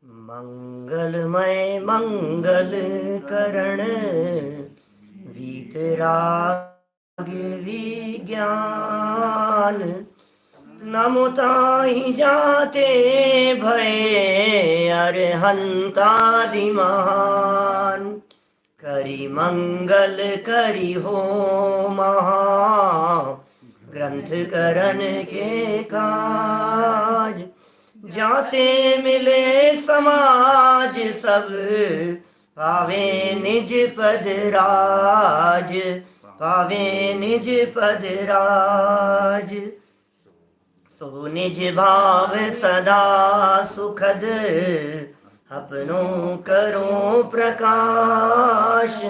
मंगलमय मंगल करण वीतराग विज्ञान नमो ताहि जाते भय अरहंतादि महान करि मंगल करि हो महा ग्रंथ करण के काज जाते मिले समाज सब पावे निज पद राज पावे निज पद राज सो निज भाव सदा सुखद अपनों करो प्रकाश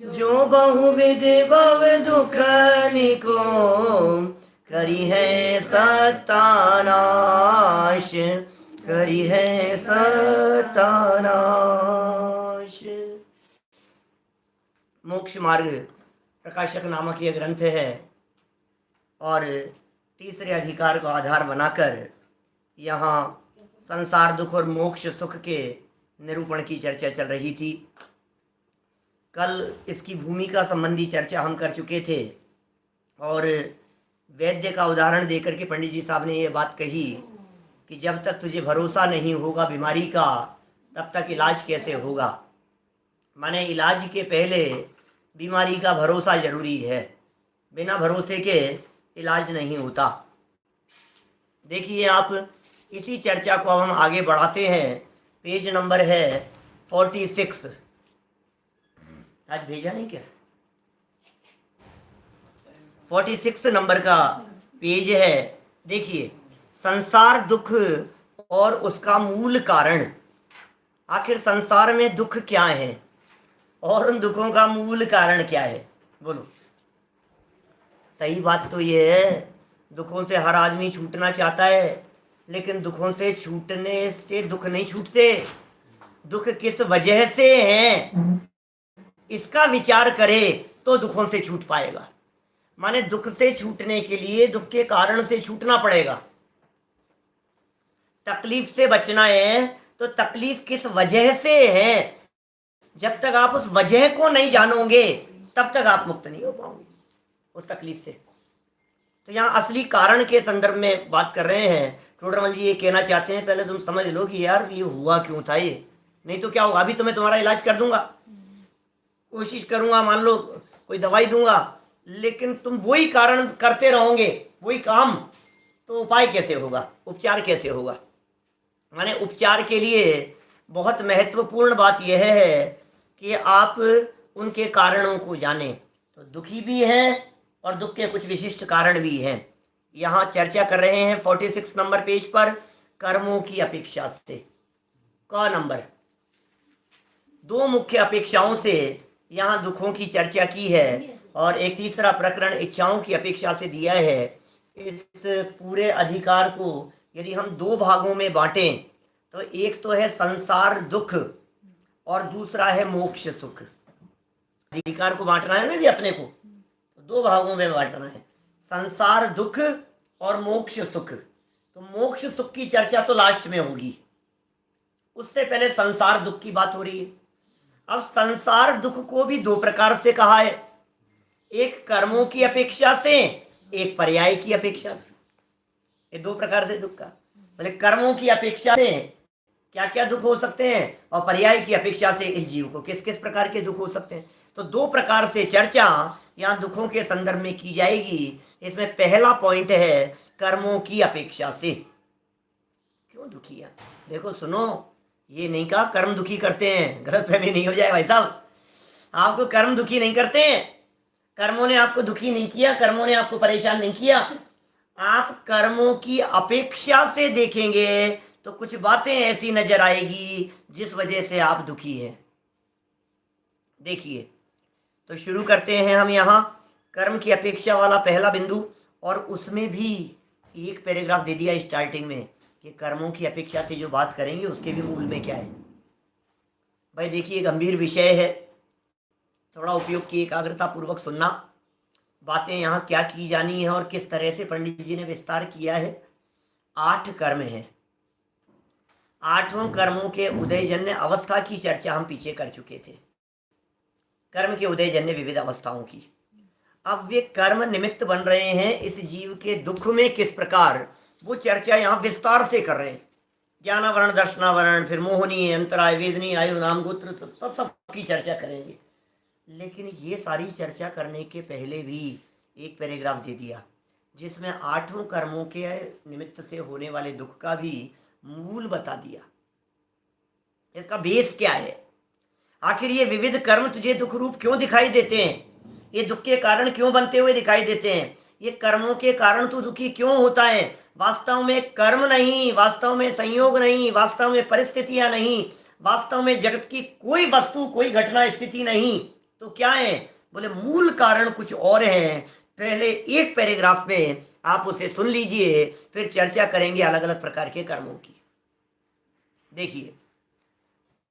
जो बहुविध भव दुख निको करी है सत्यानाश करी है सत्यानाश। मोक्ष मार्ग प्रकाशक नामक यह ग्रंथ है और तीसरे अधिकार को आधार बनाकर यहाँ संसार दुख और मोक्ष सुख के निरूपण की चर्चा चल रही थी। कल इसकी भूमिका संबंधी चर्चा हम कर चुके थे और वैद्य का उदाहरण देकर के पंडित जी साहब ने ये बात कही कि जब तक तुझे भरोसा नहीं होगा बीमारी का तब तक इलाज कैसे होगा। माने इलाज के पहले बीमारी का भरोसा जरूरी है, बिना भरोसे के इलाज नहीं होता। देखिए आप इसी चर्चा को अब हम आगे बढ़ाते हैं। पेज नंबर है 46। आज भेजा नहीं क्या? 46 नंबर का पेज है। देखिए संसार दुख और उसका मूल कारण। आखिर संसार में दुख क्या है और उन दुखों का मूल कारण क्या है? बोलो। सही बात तो ये है, दुखों से हर आदमी छूटना चाहता है, लेकिन दुखों से छूटने से दुख नहीं छूटते। दुख किस वजह से हैं इसका विचार करे तो दुखों से छूट पाएगा। माने दुख से छूटने के लिए दुख के कारण से छूटना पड़ेगा। तकलीफ से बचना है तो तकलीफ किस वजह से है, जब तक आप उस वजह को नहीं जानोगे तब तक आप मुक्त नहीं हो पाओगे उस तकलीफ से। तो यहाँ असली कारण के संदर्भ में बात कर रहे हैं। टोडरमल जी ये कहना चाहते हैं पहले तुम समझ लो कि यार ये हुआ क्यों था, ये नहीं तो क्या होगा। अभी तो मैं तुम्हारा इलाज कर दूंगा, कोशिश करूंगा, मान लो कोई दवाई दूंगा, लेकिन तुम वही कारण करते रहोगे, वही काम, तो उपाय कैसे होगा, उपचार कैसे होगा। माने उपचार के लिए बहुत महत्वपूर्ण बात यह है कि आप उनके कारणों को जानें। तो दुखी भी हैं और दुख के कुछ विशिष्ट कारण भी हैं। यहाँ चर्चा कर रहे हैं 46 नंबर पेज पर कर्मों की अपेक्षा से। क नंबर दो मुख्य अपेक्षाओं से यहाँ दुखों की चर्चा की है और एक तीसरा प्रकरण इच्छाओं की अपेक्षा से दिया है। इस पूरे अधिकार को यदि हम दो भागों में बांटें तो एक तो है संसार दुख और दूसरा है मोक्ष सुख। अधिकार को बांटना है ना जी अपने को, तो दो भागों में बांटना है, संसार दुख और मोक्ष सुख। तो मोक्ष सुख की चर्चा तो लास्ट में होगी, उससे पहले संसार दुख की बात हो रही है। अब संसार दुख को भी दो प्रकार से कहा है, एक कर्मों की अपेक्षा से, एक पर्याय की अपेक्षा से। ये दो प्रकार से दुख का, बोले कर्मों की अपेक्षा से क्या क्या दुख हो सकते हैं और पर्याय की अपेक्षा से इस जीव को किस किस प्रकार के दुख हो सकते हैं। तो दो प्रकार से चर्चा यहाँ दुखों के संदर्भ में की जाएगी। इसमें पहला पॉइंट है कर्मों की अपेक्षा से। क्यों दुखी है? देखो सुनो, ये नहीं कहा कर्म दुखी करते हैं, गलत फहमी नहीं हो जाए भाई साहब। आपको कर्म दुखी नहीं करते हैं, कर्मों ने आपको दुखी नहीं किया, कर्मों ने आपको परेशान नहीं किया। आप कर्मों की अपेक्षा से देखेंगे तो कुछ बातें ऐसी नजर आएगी जिस वजह से आप दुखी हैं। देखिए तो शुरू करते हैं हम यहाँ कर्म की अपेक्षा वाला पहला बिंदु, और उसमें भी एक पैराग्राफ दे दिया स्टार्टिंग में कि कर्मों की अपेक्षा से जो बात करेंगे उसके भी मूल में क्या है। भाई देखिए गंभीर विषय है, थोड़ा उपयोग की एकाग्रता पूर्वक सुनना। बातें यहाँ क्या की जानी है और किस तरह से पंडित जी ने विस्तार किया है। 8 कर्म हैं। आठों कर्मों के उदयजन्य अवस्था की चर्चा हम पीछे कर चुके थे, कर्म के उदयजन्य विविध अवस्थाओं की। अब वे कर्म निमित्त बन रहे हैं इस जीव के दुख में किस प्रकार, वो चर्चा यहाँ विस्तार से कर रहे हैं। ज्ञानावरण, दर्शनावरण, फिर मोहनी, अंतराय, वेदनी, आयु, नाम, गोत्र, सब की चर्चा करेंगे। लेकिन ये सारी चर्चा करने के पहले भी एक पैराग्राफ दे दिया जिसमें आठों कर्मों के निमित्त से होने वाले दुख का भी मूल बता दिया। इसका बेस क्या है, आखिर ये विविध कर्म तुझे दुख रूप क्यों दिखाई देते हैं, ये दुख के कारण क्यों बनते हुए दिखाई देते हैं, ये कर्मों के कारण तू दुखी क्यों होता है। वास्तव में कर्म नहीं, वास्तव में संयोग नहीं, वास्तव में परिस्थितियां नहीं, वास्तव में जगत की कोई वस्तु, कोई घटना, स्थिति नहीं, तो क्या है, बोले मूल कारण कुछ और है। पहले एक पैराग्राफ में आप उसे सुन लीजिए, फिर चर्चा करेंगे अलग अलग प्रकार के कर्मों की। देखिए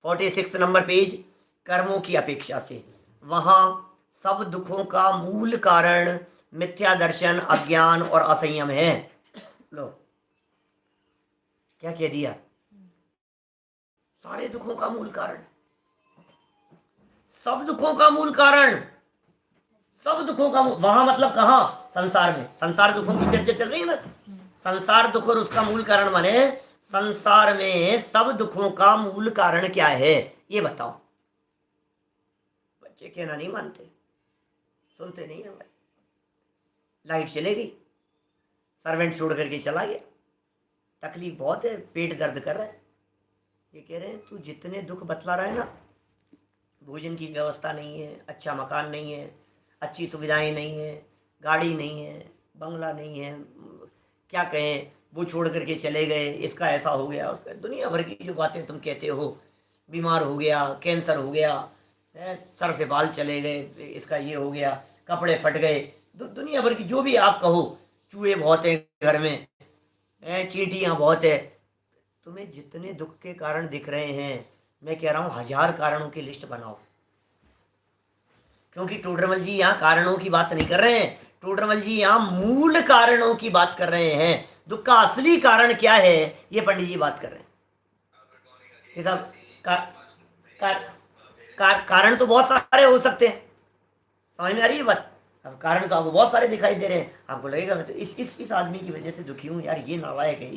46 नंबर पेज, कर्मों की अपेक्षा से वहां सब दुखों का मूल कारण मिथ्या दर्शन, अज्ञान और असंयम है। लो क्या कह दिया, सारे दुखों का मूल कारण, सब दुखों का मूल कारण, सब दुखों का वहां मतलब कहां, संसार में। संसार दुखों की चर्चा चल रही है ना, संसार दुख और उसका मूल कारण माने संसार में सब दुखों का मूल कारण क्या है ये बताओ। बच्चे कहना नहीं मानते, सुनते नहीं है भाई। लाइट चले गई, सर्वेंट छोड़ करके चला गया, तकलीफ बहुत है, पेट दर्द कर रहा है, ये कह रहे हैं तू जितने दुख बतला रहा है ना, भोजन की व्यवस्था नहीं है, अच्छा मकान नहीं है, अच्छी सुविधाएं नहीं है, गाड़ी नहीं है, बंगला नहीं है, क्या कहें, वो छोड़ करके चले गए, इसका ऐसा हो गया, उसका दुनिया भर की जो बातें तुम कहते हो, बीमार हो गया, कैंसर हो गया, सर से बाल चले गए, इसका ये हो गया, कपड़े फट गए, दुनिया भर की जो भी आप कहो, चूहे बहुत हैं घर में, चींटियाँ बहुत है। तुम्हें जितने दुख के कारण दिख रहे हैं, मैं कह रहा हूँ 1000 कारणों की लिस्ट बनाओ। क्योंकि टोडरमल जी यहाँ कारणों की बात नहीं कर रहे हैं, टोडरमल जी यहाँ मूल कारणों की बात कर रहे हैं। दुख का असली कारण क्या है ये पंडित जी बात कर रहे हैं। ये सब कारण तो बहुत सारे हो सकते हैं, समझ में आ रही है बात। अब कारण तो आपको बहुत सारे दिखाई दे रहे हैं, आपको लगेगा मैं तो इस आदमी की वजह से दुखी हूँ यार, ये नालायक है,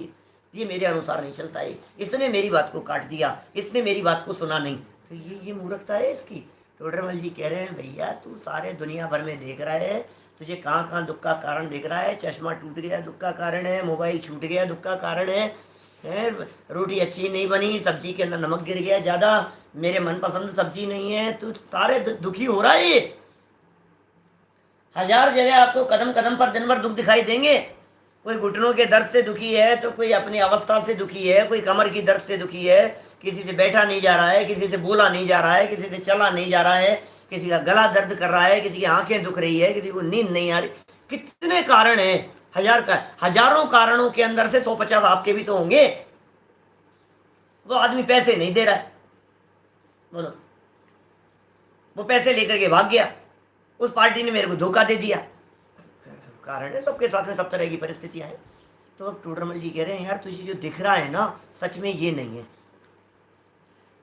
ये मेरे अनुसार नहीं चलता है, इसने मेरी बात को काट दिया, इसने मेरी बात को सुना नहीं, तो ये मूर्खता है इसकी। टोडरमल जी कह रहे हैं भैया तू सारे दुनिया भर में देख रहा है, तुझे कहाँ कहाँ दुख का कारण दिख रहा है, चश्मा टूट गया दुख का कारण है, मोबाइल छूट गया दुख का कारण है, रोटी अच्छी नहीं बनी, सब्जी के अंदर नमक गिर गया ज़्यादा, मेरे मनपसंद सब्जी नहीं है, तू सारे दुखी हो रहा है। ये 1000 जगह आपको कदम कदम पर दिन भर दुख दिखाई देंगे। कोई घुटनों के दर्द से दुखी है, तो कोई अपनी अवस्था से दुखी है, कोई कमर की दर्द से दुखी है, किसी से बैठा नहीं जा रहा है, किसी से बोला नहीं जा रहा है, किसी से चला नहीं जा रहा है, किसी का गला दर्द कर रहा है, किसी की आंखें दुख रही है, किसी को नींद नहीं आ रही, कितने कारण हैं। हजारों कारणों के अंदर से 150 आपके भी तो होंगे। वो आदमी पैसे नहीं दे रहा है, बोलो, वो पैसे लेकर के भाग गया, उस पार्टी ने मेरे को धोखा दे दिया, कारण है, सबके साथ में सब तरह की परिस्थितियां हैं। तो अब टोडरमल जी कह रहे हैं यार तुझे जो दिख रहा है ना, सच में ये नहीं है,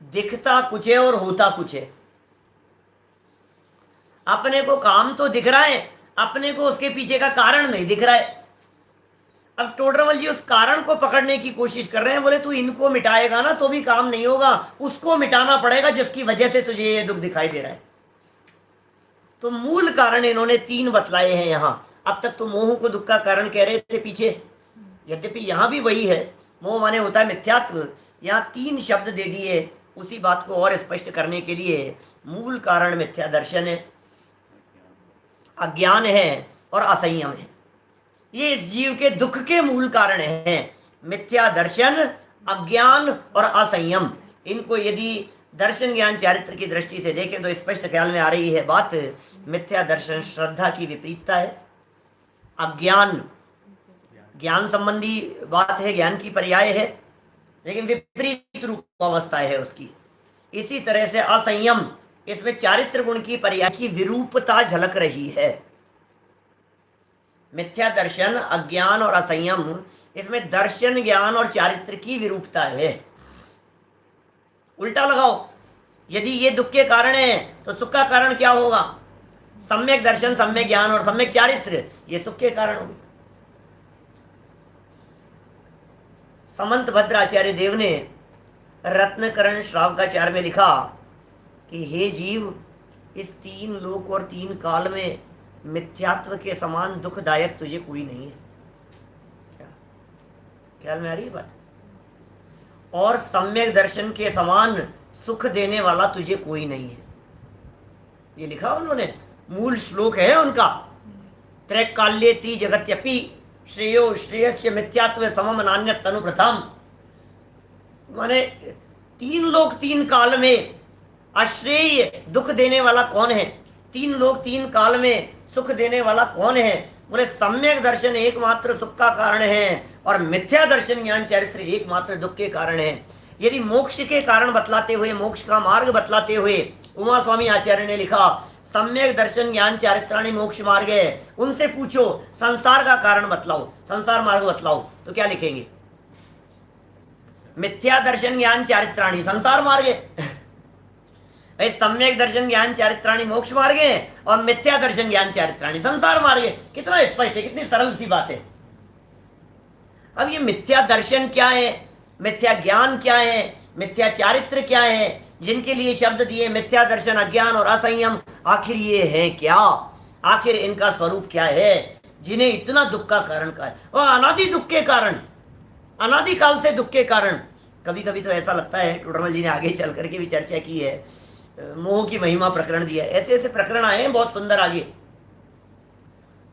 दिखता कुछ है और होता कुछ है। अपने को काम तो दिख रहा है, अपने को उसके पीछे का कारण नहीं दिख रहा है। अब टोडरमल जी उस कारण को पकड़ने की कोशिश कर रहे हैं, बोले तू इनको मिटाएगा ना तो भी काम नहीं होगा, उसको मिटाना पड़ेगा जिसकी वजह से तुझे ये दुख दिखाई दे रहा है। तो मूल कारण इन्होंने 3 बतलाए हैं यहां। अब तक तो मोह को दुख का कारण कह रहे थे पीछे, यद्यपि यहां भी वही है, मोह माने होता है मिथ्यात्व। यहां 3 शब्द दे दिए उसी बात को और स्पष्ट करने के लिए। मूल कारण मिथ्या दर्शन है, अज्ञान है और असंयम है। ये इस जीव के दुख के मूल कारण हैं, मिथ्या दर्शन, अज्ञान और असंयम। इनको यदि दर्शन ज्ञान चारित्र की दृष्टि से देखें तो स्पष्ट ख्याल में आ रही है बात। मिथ्या दर्शन श्रद्धा की विपरीतता है, अज्ञान ज्ञान संबंधी बात है, ज्ञान की पर्याय है, लेकिन विपरीत रूप अवस्था है उसकी। इसी तरह से असंयम, इसमें चारित्र गुण की पर्याय की विरूपता झलक रही है। मिथ्या दर्शन, अज्ञान और असंयम, इसमें दर्शन, ज्ञान और चारित्र की विरूपता है। उल्टा लगाओ, यदि ये दुख के कारण है तो सुख का कारण क्या होगा? सम्यक दर्शन, सम्यक ज्ञान और सम्यक चारित्र, ये सुख के कारण होंगे। समंत भद्राचार्य देव ने रत्नकरण श्रावकाचार्य में लिखा कि हे जीव, इस 3 लोक और 3 काल में मिथ्यात्व के समान दुखदायक तुझे कोई नहीं है। क्या ख्याल में आ रही है बात? और सम्यक दर्शन के समान सुख देने वाला तुझे कोई नहीं है। ये लिखा उन्होंने, मूल श्लोक है उनका। त्रैकाल्येति जगत्यपि श्रेयो श्रेयस्य मिथ्यात्व समम नान्यत् तनुप्रथम। माने 3 लोक 3 काल में अश्रेय दुख देने वाला कौन है? 3 लोक 3 काल में सुख देने वाला कौन है? बोले सम्यक दर्शन एकमात्र सुख का कारण है और मिथ्या दर्शन ज्ञान चरित्र एकमात्र दुख के कारण है। यदि मोक्ष के कारण बतलाते हुए, मोक्ष का मार्ग बतलाते हुए उमा स्वामी आचार्य ने लिखा सम्यक दर्शन ज्ञान चारित्राणि मोक्ष मार्ग है, उनसे पूछो संसार का कारण बतलाओ, संसार मार्ग बतलाओ, तो क्या लिखेंगे? मिथ्या दर्शन ज्ञान चारित्राणि संसार मार्ग है। सम्यक दर्शन ज्ञान चारित्राणि मोक्ष मार्ग है और मिथ्या दर्शन ज्ञान चारित्राणि संसार मार्ग है। कितना स्पष्ट है, कितनी सरल सी बात है। अब ये मिथ्या दर्शन क्या है, मिथ्या ज्ञान क्या है, मिथ्या चारित्र क्या है, जिनके लिए शब्द दिए मिथ्या दर्शन, अज्ञान और असंयम, आखिर ये है क्या? आखिर इनका स्वरूप क्या है जिन्हें इतना दुख का कारण का है? और अनादि दुख के कारण, अनादि काल से दुख के कारण। कभी कभी तो ऐसा लगता है, टोडरमल जी ने आगे चल करके भी चर्चा की है, मोह की महिमा प्रकरण दिया है, ऐसे ऐसे प्रकरण आए हैं बहुत सुंदर आगे।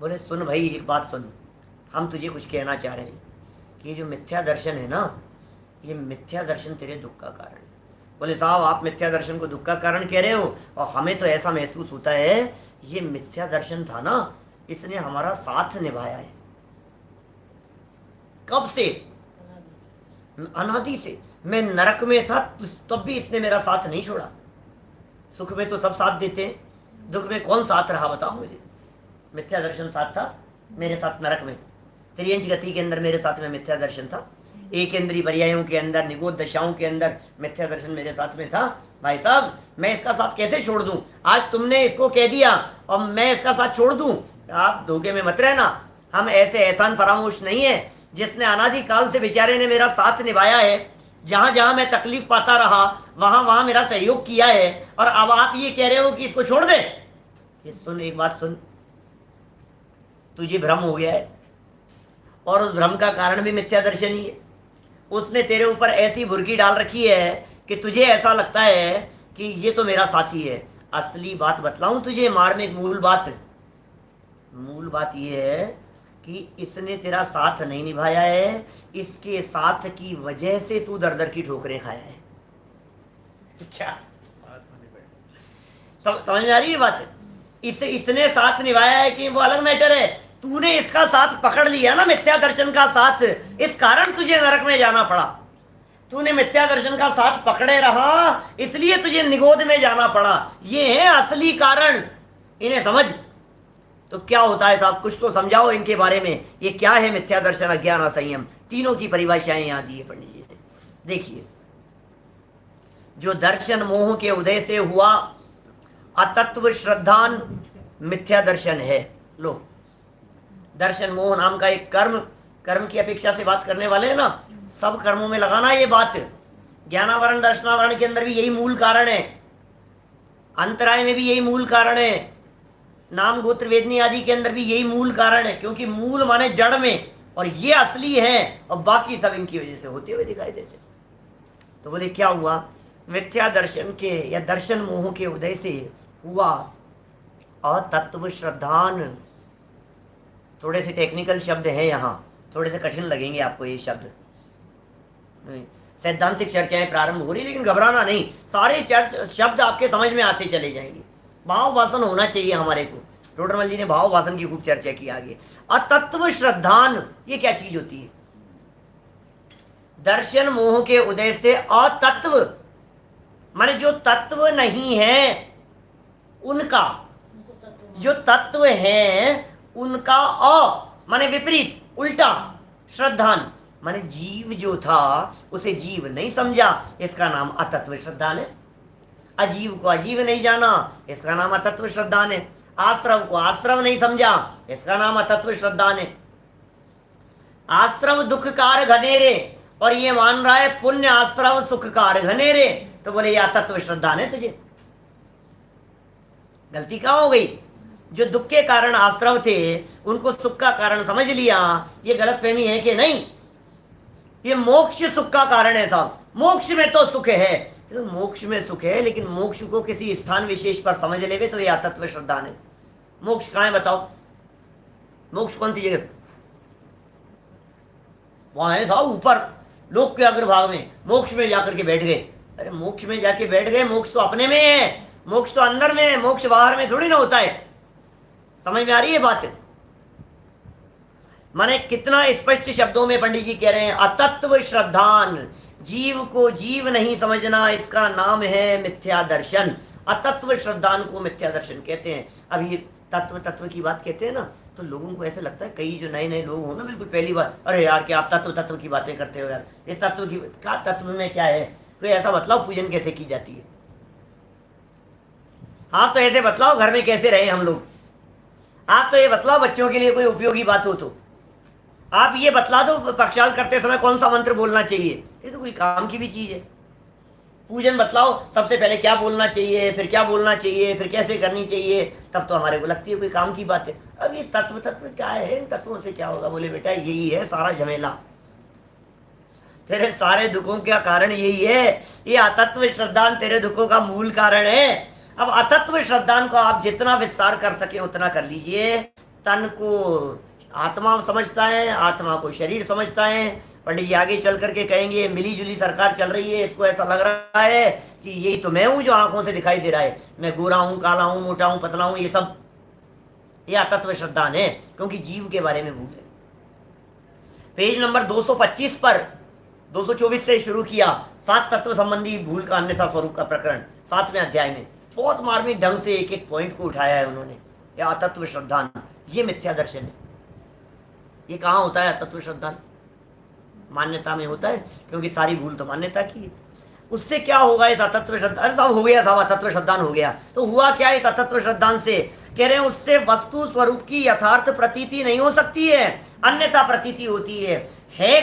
बोले सुन भाई, एक बात सुन, हम तुझे कुछ कहना चाह रहे हैं कि जो मिथ्या दर्शन है ना, ये मिथ्या दर्शन तेरे दुख का कारण है। बोले साहब, आप मिथ्या दर्शन को दुख का कारण कह रहे हो और हमें तो ऐसा महसूस होता है ये मिथ्या दर्शन था ना, इसने हमारा साथ निभाया है। कब से? अनादि से। मैं नरक में था तब भी इसने मेरा साथ नहीं छोड़ा। सुख में तो सब साथ देते हैं, दुख में कौन साथ रहा बताओ मुझे? मिथ्या दर्शन साथ था मेरे साथ नरक में, त्रियंच गति के अंदर मेरे साथ में मिथ्या दर्शन था, एक इंद्रिय पर्यायों के अंदर, निगोद दशाओं के अंदर मिथ्या दर्शन मेरे साथ में था। भाई साहब, मैं इसका साथ कैसे छोड़ दूं? आज तुमने इसको कह दिया और मैं इसका साथ छोड़ दूं? आप धोखे में मत रहना। हम ऐसे एहसान फरामोश नहीं है। जिसने अनादि काल से बेचारे ने मेरा साथ निभाया है, जहां जहां मैं तकलीफ पाता रहा वहां वहां मेरा सहयोग किया है, और अब आप ये कह रहे हो कि इसको छोड़ दे? कि सुन, एक बात सुन, तुझे भ्रम हो गया है और उस भ्रम का कारण भी मिथ्या दर्शन ही है। उसने तेरे ऊपर ऐसी भुर्की डाल रखी है कि तुझे ऐसा लगता है कि ये तो मेरा साथी है। असली बात बतलाऊं तुझे, मार्मिक मूल बात ये है कि इसने तेरा साथ नहीं निभाया है, इसके साथ की वजह से तू दर दर की ठोकरें खाया है। क्या समझ में आ रही है बात? इसने साथ निभाया है कि वो अलग मैटर है। तूने इसका साथ पकड़ लिया ना, मिथ्या दर्शन का साथ, इस कारण तुझे नरक में जाना पड़ा। तूने मिथ्या दर्शन का साथ पकड़े रहा, इसलिए तुझे निगोद में जाना पड़ा। ये है असली कारण, इन्हें समझ। तो क्या होता है साहब, कुछ तो समझाओ इनके बारे में। ये क्या है मिथ्या दर्शन, अज्ञान, असंयम? तीनों की परिभाषाएं यहां दी है पंडित जी ने। देखिए, जो दर्शन मोह के उदय से हुआ अतत्व श्रद्धान मिथ्या दर्शन है। लो, दर्शन मोह नाम का एक कर्म की अपेक्षा से बात करने वाले हैं ना, सब कर्मों में लगाना ये बात। ज्ञानावरण दर्शनावरण के अंदर भी यही मूल कारण है, अंतराय में भी यही मूल कारण है, नाम गोत्र वेदनी आदि के अंदर भी यही मूल कारण है। क्योंकि मूल माने जड़ में, और ये असली है और बाकी सब इनकी वजह से होते हुए दिखाई देते। तो बोले क्या हुआ? मिथ्या दर्शन के या दर्शन मोह के उदय से हुआ अतत्व श्रद्धान। थोड़े से टेक्निकल शब्द हैं यहाँ, थोड़े से कठिन लगेंगे आपको ये शब्द। सैद्धांतिक चर्चाएं प्रारंभ हो रही, लेकिन घबराना नहीं, सारे शब्द आपके समझ में आते चले जाएंगे। भाव वासन होना चाहिए हमारे को। टोडरमल जी ने भाव वासन की खूब चर्चा की आगे। अतत्व श्रद्धान, ये क्या चीज होती है? दर्शन मोह के उदय से अतत्व माने जो तत्व नहीं है उनका, जो तत्व है उनका अ माने विपरीत, उल्टा, श्रद्धान माने जीव जो था उसे जीव नहीं समझा, इसका नाम अतत्व श्रद्धान है। अजीव को अजीव नहीं जाना, इसका नाम अतत्व श्रद्धान है। आश्रव को आश्रव नहीं समझा, इसका नाम अतत्व श्रद्धान है। आश्रव दुखकार घनेरे और ये मान रहा है पुण्य आश्रव सुखकार घनेरे, तो बोले ये अतत्व श्रद्धान है तुझे। गलती कहाँ हो गई? जो दुख के कारण आश्रव थे उनको सुख का कारण समझ लिया, ये गलतफहमी है कि नहीं? ये मोक्ष सुख का कारण है साहब, मोक्ष में तो सुख है, तो मोक्ष में सुख है, लेकिन मोक्ष को किसी स्थान विशेष पर समझ लेवे तो ये अतत्व श्रद्धान है। मोक्ष कहाँ है बताओ? मोक्ष कौन सी जगह? वहां है साहब ऊपर लोक के अग्रभाग में, मोक्ष में जाकर के बैठ गए। अरे मोक्ष में जाके बैठ गए, मोक्ष तो अपने में है, मोक्ष तो अंदर में है, मोक्ष बाहर में थोड़ी ना होता है। समझ में आ रही है बात? माने कितना स्पष्ट शब्दों में पंडित जी कह रहे हैं, अतत्व श्रद्धान, जीव को जीव नहीं समझना, इसका नाम है मिथ्या दर्शन। अतत्व श्रद्धान को मिथ्या दर्शन कहते हैं। अब ये तत्व तत्व की बात कहते हैं ना, तो लोगों को ऐसा लगता है, कई जो नए नए लोग हो ना, बिल्कुल पहली बार, अरे यार क्या आप तत्व तत्व की बातें करते हो यार, ये तत्व की क्या, तत्व में क्या है? कोई ऐसा बतलाओ पूजन कैसे की जाती है। हाँ तो ऐसे बतलाओ घर में कैसे रहे हम लोग। आप तो ये बतलाओ बच्चों के लिए कोई उपयोगी बात हो तो आप ये बतला दो, पक्षाल करते समय कौन सा मंत्र बोलना चाहिए, ये तो कोई काम की भी चीज है। पूजन बतलाओ, सबसे पहले क्या बोलना चाहिए, फिर क्या बोलना चाहिए, फिर कैसे करनी चाहिए, तब तो हमारे को लगती है कोई काम की बात है। अब ये तत्व तत्व क्या है, इन तत्वों से क्या होगा? बोले बेटा यही है सारा झमेला, तेरे सारे दुखों का कारण यही है, ये अतत्व श्रद्धान तेरे दुखों का मूल कारण है। अब अतत्व श्रद्धान को आप जितना विस्तार कर सके उतना कर लीजिए। तन को आत्मा समझता है, आत्मा को शरीर समझता है। पंडित जी आगे चल करके कहेंगे मिली जुली सरकार चल रही है, इसको ऐसा लग रहा है कि यही तो मैं हूं जो आंखों से दिखाई दे रहा है, मैं गोरा हूं, काला हूं, मोटा हूं, पतला हूं, ये सब ये अतत्व श्रद्धान है, क्योंकि जीव के बारे में भूल है। पेज नंबर 225 पर 224 से शुरू किया 7 तत्व संबंधी भूल का अन्यथा स्वरूप का प्रकरण 7वें अध्याय में बहुत मार्मिक ढंग से एक एक पॉइंट को उठाया है उन्होंने। यह अतत्व श्रद्धान, ये मिथ्या दर्शन है। ये कहाँ होता है अतत्व श्रद्धान? मान्यता में होता है, क्योंकि सारी भूल तो मान्यता की है। उससे क्या होगा इस अतत्व श्रद्धान? साहब हो गया साहब, अतत्व श्रद्धान हो गया, तो हुआ क्या इस अतत्व श्रद्धान से? कह रहे हैं उससे वस्तु स्वरूप की यथार्थ प्रतीति नहीं हो सकती है, अन्यथा प्रतीति होती है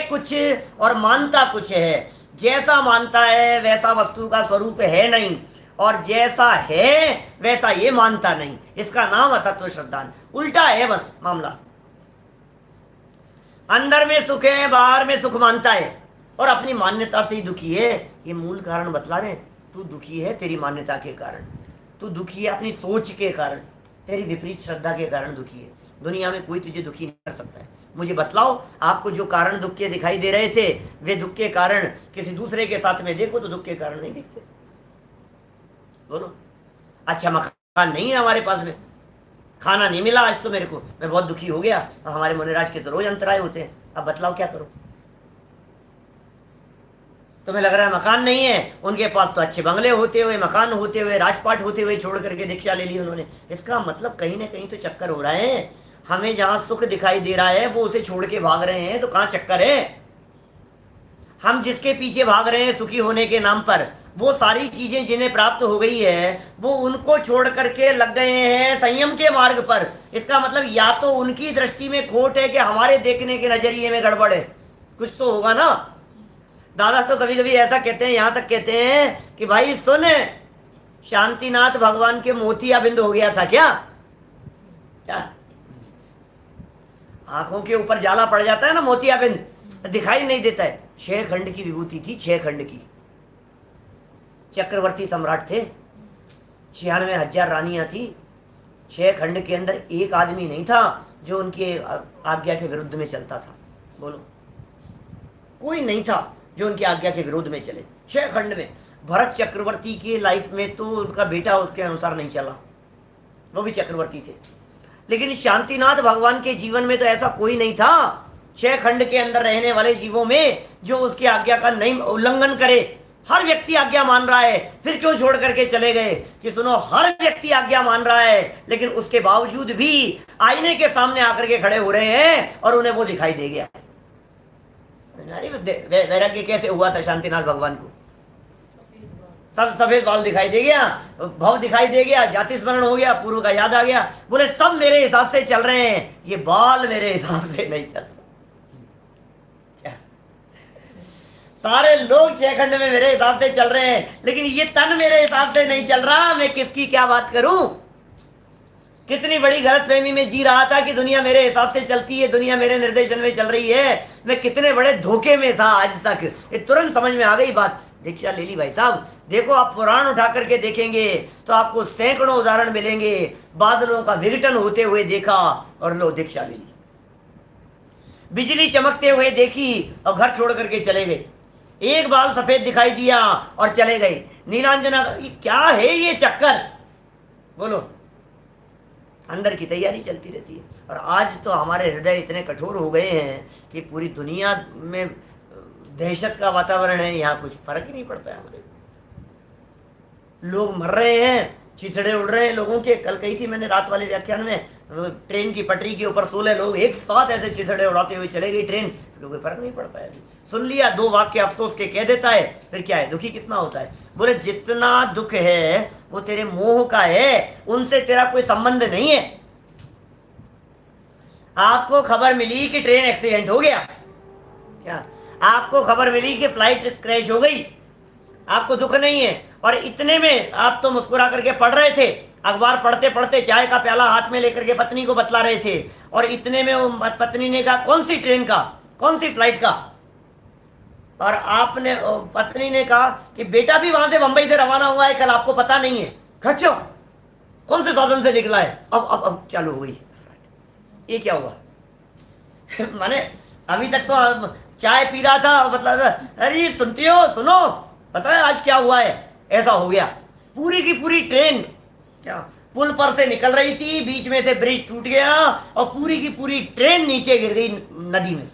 कुछ और मानता कुछ है। जैसा मानता है वैसा वस्तु का स्वरूप है नहीं, और जैसा है वैसा ये मानता नहीं, इसका नाम अतत्व श्रद्धान। उल्टा है बस मामला, अंदर में सुख है, बाहर में सुख मानता है, और अपनी मान्यता से ही दुखी है। ये मूल कारण बतला रहे, तू दुखी है तेरी मान्यता के कारण, तू दुखी है अपनी सोच के कारण, तेरी विपरीत श्रद्धा के कारण दुखी है। दुनिया में कोई तुझे दुखी नहीं कर सकता है। मुझे बतलाओ, आपको जो कारण दुख के दिखाई दे रहे थे, वे दुख के कारण किसी दूसरे के साथ में देखो तो दुख के कारण नहीं दिखते। बोलो, अच्छा मकान नहीं है हमारे पास में, खाना नहीं मिला आज तो मेरे को, मैं बहुत दुखी हो गया। और हमारे मुनिराज के तो रोज अंतराय होते हैं, अब बतलाओ क्या करो? तुम्हें लग रहा है मकान नहीं है, उनके पास तो अच्छे बंगले होते हुए, मकान होते हुए, राजपाट होते हुए छोड़ करके दीक्षा ले ली उन्होंने। इसका मतलब कहीं ना कहीं तो चक्कर हो रहा है। हमें जहां सुख दिखाई दे रहा है वो उसे छोड़ के भाग रहे हैं, तो कहां चक्कर है? हम जिसके पीछे भाग रहे हैं सुखी होने के नाम पर, वो सारी चीजें जिन्हें प्राप्त हो गई है वो उनको छोड़ करके लग गए हैं संयम के मार्ग पर। इसका मतलब या तो उनकी दृष्टि में खोट है कि हमारे देखने के नजरिए में गड़बड़ है, कुछ तो होगा ना। दादा तो कभी कभी ऐसा कहते हैं, यहां तक कहते हैं कि भाई सुन, शांतिनाथ भगवान के मोतियाबिंद हो गया था क्या? आंखों के ऊपर जाला पड़ जाता है ना, मोतियाबिंद दिखाई नहीं देता है। 6 खंड की विभूति थी, 6 खंड की। चक्रवर्ती सम्राट थे, 96,000 रानियां थी। 6 खंड के अंदर एक आदमी नहीं था जो उनकी आज्ञा के विरुद्ध में चलता था। बोलो, कोई नहीं था जो उनकी आज्ञा के विरोध में चले। 6 खंड में भरत चक्रवर्ती की लाइफ में तो उनका बेटा उसके अनुसार नहीं चला, वो भी चक्रवर्ती थे, लेकिन शांतिनाथ भगवान के जीवन में तो ऐसा कोई नहीं था 6 खंड के अंदर रहने वाले जीवों में जो उसकी आज्ञा का नहीं उल्लंघन करे। हर व्यक्ति आज्ञा मान रहा है, फिर क्यों छोड़ करके चले गए? कि सुनो, हर व्यक्ति आज्ञा मान रहा है, लेकिन उसके बावजूद भी आईने के सामने आकर के खड़े हो रहे हैं और उन्हें वो दिखाई दे गया। अरे वैराग्य कैसे हुआ था शांतिनाथ भगवान को? सब सफेद बाल दिखाई दे गया, भाव दिखाई दे गया, जाति स्मरण हो गया, पूर्व का याद आ गया, बोले सब मेरे हिसाब से चल रहे हैं, ये बाल मेरे हिसाब से नहीं चल रहे। सारे लोग छेखंड में मेरे हिसाब से चल रहे हैं, लेकिन ये तन मेरे हिसाब से नहीं चल रहा। मैं किसकी क्या बात करूं? कितनी बड़ी गलतफहमी में जी रहा था कि दुनिया मेरे हिसाब से चलती है, दुनिया मेरे निर्देशन में चल रही है। मैं कितने बड़े धोखे में था आज तक। ये तुरंत समझ में आ गई बात। दीक्षा ले ली भाई साहब। देखो आप पुराण उठा करके देखेंगे तो आपको सैकड़ों उदाहरण मिलेंगे। बादलों का विघटन होते हुए देखा और लो दीक्षा ले ली। बिजली चमकते हुए देखी और घर छोड़ करके चले गए। एक बाल सफेद दिखाई दिया और चले गए। नीलांजना, ये क्या है ये चक्कर? बोलो, अंदर की तैयारी चलती रहती है। और आज तो हमारे हृदय इतने कठोर हो गए हैं कि पूरी दुनिया में दहशत का वातावरण है, यहाँ कुछ फर्क ही नहीं पड़ता है। हमारे लोग मर रहे हैं, चिथड़े उड़ रहे हैं लोगों के। कल कही थी मैंने रात वाले व्याख्यान में, ट्रेन की पटरी के ऊपर 16 लोग एक साथ ऐसे चिथड़े उड़ाते हुए चले गई ट्रेन, तो कोई फर्क नहीं पड़ता है। सुन लिया, 2 वाक्य अफसोस के कह देता है, फिर क्या है, दुखी कितना होता है। बोले जितना दुख है वो तेरे मोह का है, उनसे तेरा कोई संबंध नहीं है। आपको खबर मिली कि ट्रेन एक्सीडेंट हो गया, क्या आपको खबर मिली कि फ्लाइट क्रैश हो गई, आपको दुख नहीं है। और इतने में आप तो मुस्कुरा करके पढ़ रहे थे, अखबार पढ़ते पढ़ते चाय का प्याला हाथ में लेकर के पत्नी को बतला रहे थे, और इतने में वो पत्नी ने कहा कौन सी ट्रेन का, कौन सी फ्लाइट का, और आपने, पत्नी ने कहा कि बेटा भी वहां से बंबई से रवाना हुआ है कल, आपको पता नहीं है। खच्चो, कौन से साधन से निकला है? अब चालू हो गई। ये क्या हुआ? माने अभी तक तो चाय पी रहा था, बतला था, अरे सुनती हो, सुनो, पता है आज क्या हुआ है? ऐसा हो गया। पूरी की पूरी ट्रेन क्या पुल पर से निकल रही थी, बीच में से ब्रिज टूट गया और पूरी की पूरी ट्रेन नीचे गिर गई नदी में।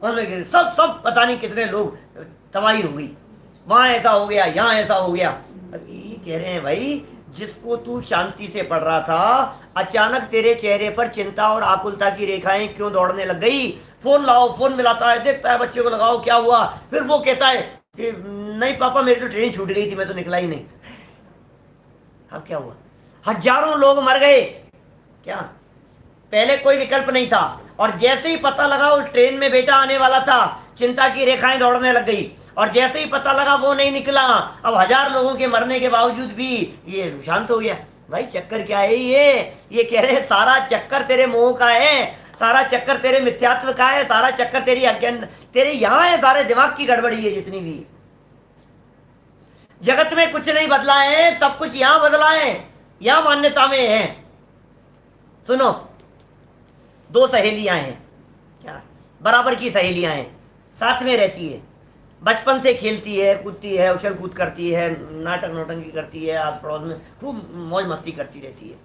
सब पता नहीं कितने लोग, तबाही हो गई। वहां ऐसा हो गया, यहाँ ऐसा हो गया। अब ये कह रहे हैं भाई, जिसको तू शांति से पढ़ रहा था, अचानक तेरे चेहरे पर चिंता और आकुलता की रेखाएं क्यों दौड़ने लग गई? फोन लाओ, फोन मिलाता है, देखता है बच्चे को, लगाओ क्या हुआ, फिर वो कहता है कि नहीं पापा मेरी तो ट्रेन छूट गई थी, मैं तो निकला ही नहीं। अब क्या हुआ? हजारों लोग मर गए। क्या पहले कोई विकल्प नहीं था, और जैसे ही पता लगा उस ट्रेन में बेटा आने वाला था, चिंता की रेखाएं दौड़ने लग गई। और जैसे ही पता लगा वो नहीं निकला, अब 1000 लोगों के मरने के बावजूद भी ये शांत हो गया। भाई चक्कर क्या है ये कह रहे हैं सारा चक्कर तेरे मोह का है, सारा चक्कर तेरे मिथ्यात्व का है, सारा चक्कर तेरी अज्ञान, तेरे यहाँ है, सारे दिमाग की गड़बड़ी है जितनी भी। जगत में कुछ नहीं बदला है, सब कुछ यहां बदला है, यहां मान्यता में है। सुनो, 2 सहेलियां हैं, क्या बराबर की सहेलियां हैं, साथ में रहती है, बचपन से खेलती है, कूदती है, उछल कूद करती है, नाटक नौटंकी करती है, आस पड़ोस में खूब मौज मस्ती करती रहती है।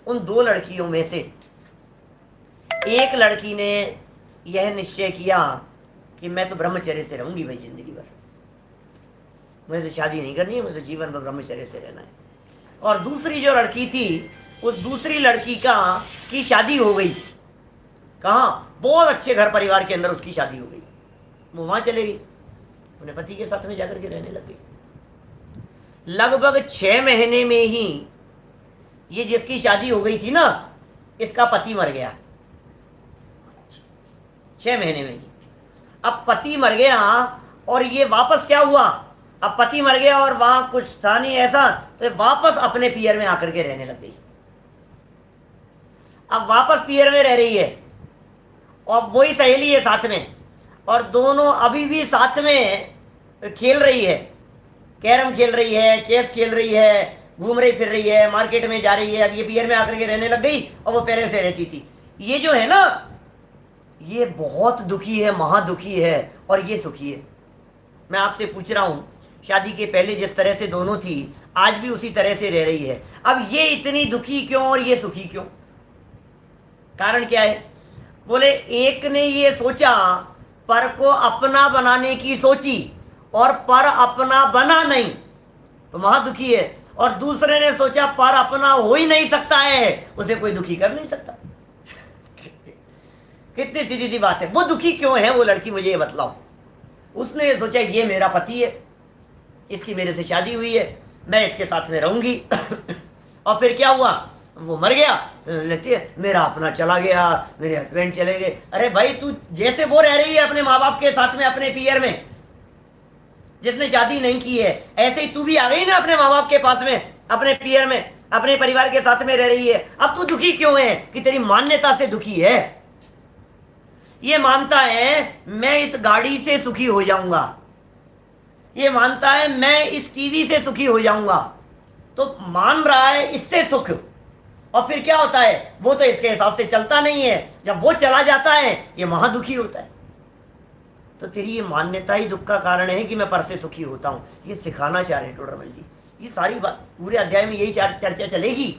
उन 2 लड़कियों में से एक लड़की ने यह निश्चय किया कि मैं तो ब्रह्मचर्य से रहूंगी भाई जिंदगी भर, मुझे तो शादी नहीं करनी है, मुझे तो जीवन भर ब्रह्मचर्य से रहना है। और दूसरी जो लड़की थी, उस दूसरी लड़की की शादी हो गई। कहाँ? बहुत अच्छे घर परिवार के अंदर उसकी शादी हो गई। वो वहां चले गई, अपने पति के साथ में जाकर के रहने लग गई। लगभग 6 महीने में ही ये जिसकी शादी हो गई थी ना, इसका पति मर गया। 6 महीने में ही अब पति मर गया, और ये वापस क्या हुआ, अब पति मर गया और वहां कुछ था नहीं ऐसा, तो वापस अपने पियर में आकर के रहने लग गई। अब वापस पियर में रह रही है, और वही सहेली है साथ में, और दोनों अभी भी साथ में खेल रही है, कैरम खेल रही है, चेस खेल रही है, घूम रही फिर रही है, मार्केट में जा रही है। अब ये पियर में आकर के रहने लग गई, और वो पहले से रहती थी। ये जो है ना, ये बहुत दुखी है, महादुखी है, और ये सुखी है। मैं आपसे पूछ रहा हूं, शादी के पहले जिस तरह से दोनों थी, आज भी उसी तरह से रह रही है। अब ये इतनी दुखी क्यों और ये सुखी क्यों? कारण क्या है? बोले एक ने ये सोचा, पर को अपना बनाने की सोची, और पर अपना बना नहीं, तो महादुखी है। और दूसरे ने सोचा पर अपना हो ही नहीं सकता है, उसे कोई दुखी कर नहीं सकता। कितनी सीधी सी बात है। वो दुखी क्यों है वो लड़की, मुझे ये बतलाओ। उसने सोचा ये मेरा पति है, इसकी मेरे से शादी हुई है, मैं इसके साथ में रहूंगी। और फिर क्या हुआ, वो मर गया, लेती है मेरा अपना चला गया, मेरे हस्बैंड चले गए। अरे भाई तू जैसे वो रह रही है अपने माँ बाप के साथ में, अपने पियर में, जिसने शादी नहीं की है, ऐसे ही तू भी आ गई ना अपने माँ बाप के पास में, अपने पियर में, अपने परिवार के साथ में रह रही है। अब तू दुखी क्यों है कि तेरी मान्यता से दुखी है। ये मानता है मैं इस गाड़ी से सुखी हो जाऊंगा, ये मानता है मैं इस टीवी से सुखी हो जाऊंगा, तो मान रहा है इससे सुख। और फिर क्या होता है, वो तो इसके हिसाब से चलता नहीं है, जब वो चला जाता है ये महादुखी होता है। तो तेरी ये मान्यता ही दुख का कारण है कि मैं पर से सुखी होता हूं। ये सिखाना चाह रहे हैं टोडरमल जी। ये सारी बात पूरे अध्याय में यही चर्चा चलेगी,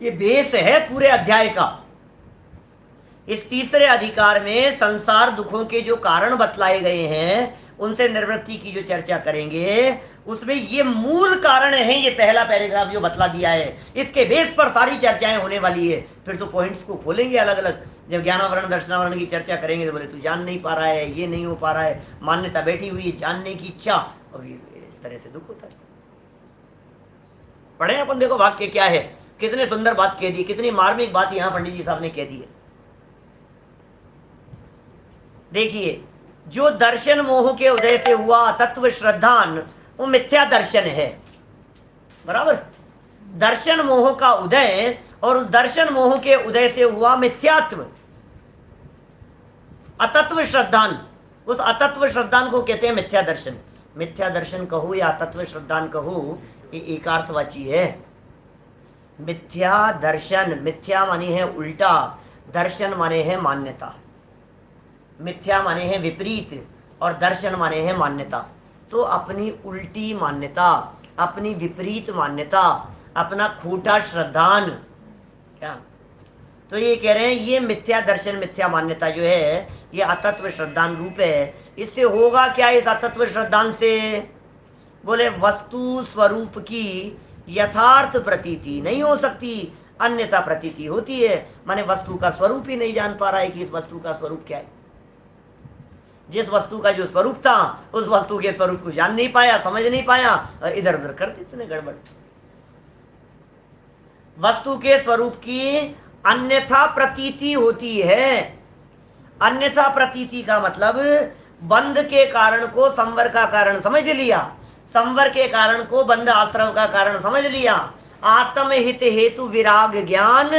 ये बेस है पूरे अध्याय का। इस तीसरे अधिकार में संसार दुखों के जो कारण बतलाए गए हैं, उनसे निवृत्ति की जो चर्चा करेंगे, उसमें ये मूल कारण है। ये पहला पैराग्राफ जो बतला दिया है, इसके बेस पर सारी चर्चाएं होने वाली है। फिर तो पॉइंट्स को खोलेंगे अलग अलग, जब ज्ञानावरण दर्शनावरण की चर्चा करेंगे तो बोले तू जान नहीं पा रहा है, ये नहीं हो पा रहा है, मान्यता बैठी हुई है, जानने की इच्छा, और इस तरह से दुख होता है। पढ़े अपन, देखो वाक्य क्या है, कितने सुंदर बात कह दी, कितनी मार्मिक बात यहाँ पंडित जी साहब ने कह दी है। देखिए, जो दर्शन मोह के उदय से हुआ तत्व श्रद्धान, वो मिथ्या दर्शन है, बराबर। दर्शन मोह का उदय और उस दर्शन मोह के उदय से हुआ मिथ्यात्व, अतत्व श्रद्धान, उस अतत्व श्रद्धान को कहते हैं मिथ्या दर्शन। मिथ्या दर्शन कहो या अतत्व श्रद्धान कहो, ये एकार्थवाची है। मिथ्या दर्शन, मिथ्या माने है उल्टा, दर्शन माने है मान्यता। मिथ्या माने है विपरीत और दर्शन माने है मान्यता। तो अपनी उल्टी मान्यता, अपनी विपरीत मान्यता, अपना खोटा श्रद्धान, क्या, तो ये कह रहे हैं ये मिथ्या दर्शन, मिथ्या मान्यता जो है, ये अतत्व श्रद्धान रूप है। इससे होगा क्या, इस अतत्व श्रद्धान से, बोले वस्तु स्वरूप की यथार्थ प्रतीति नहीं हो सकती, अन्यथा प्रतीति होती है। माने वस्तु का स्वरूप ही नहीं जान पा रहा है कि इस वस्तु का स्वरूप क्या है। जिस वस्तु का जो स्वरूप था, उस वस्तु के स्वरूप को जान नहीं पाया, समझ नहीं पाया, और इधर उधर कर दी तूने गड़बड़। वस्तु के स्वरूप की अन्यथा प्रतीति होती है। अन्यथा प्रतीति का मतलब बंध के कारण को संवर का कारण समझ लिया, संवर के कारण को बंध आश्रम का कारण समझ लिया। आत्महित हेतु विराग ज्ञान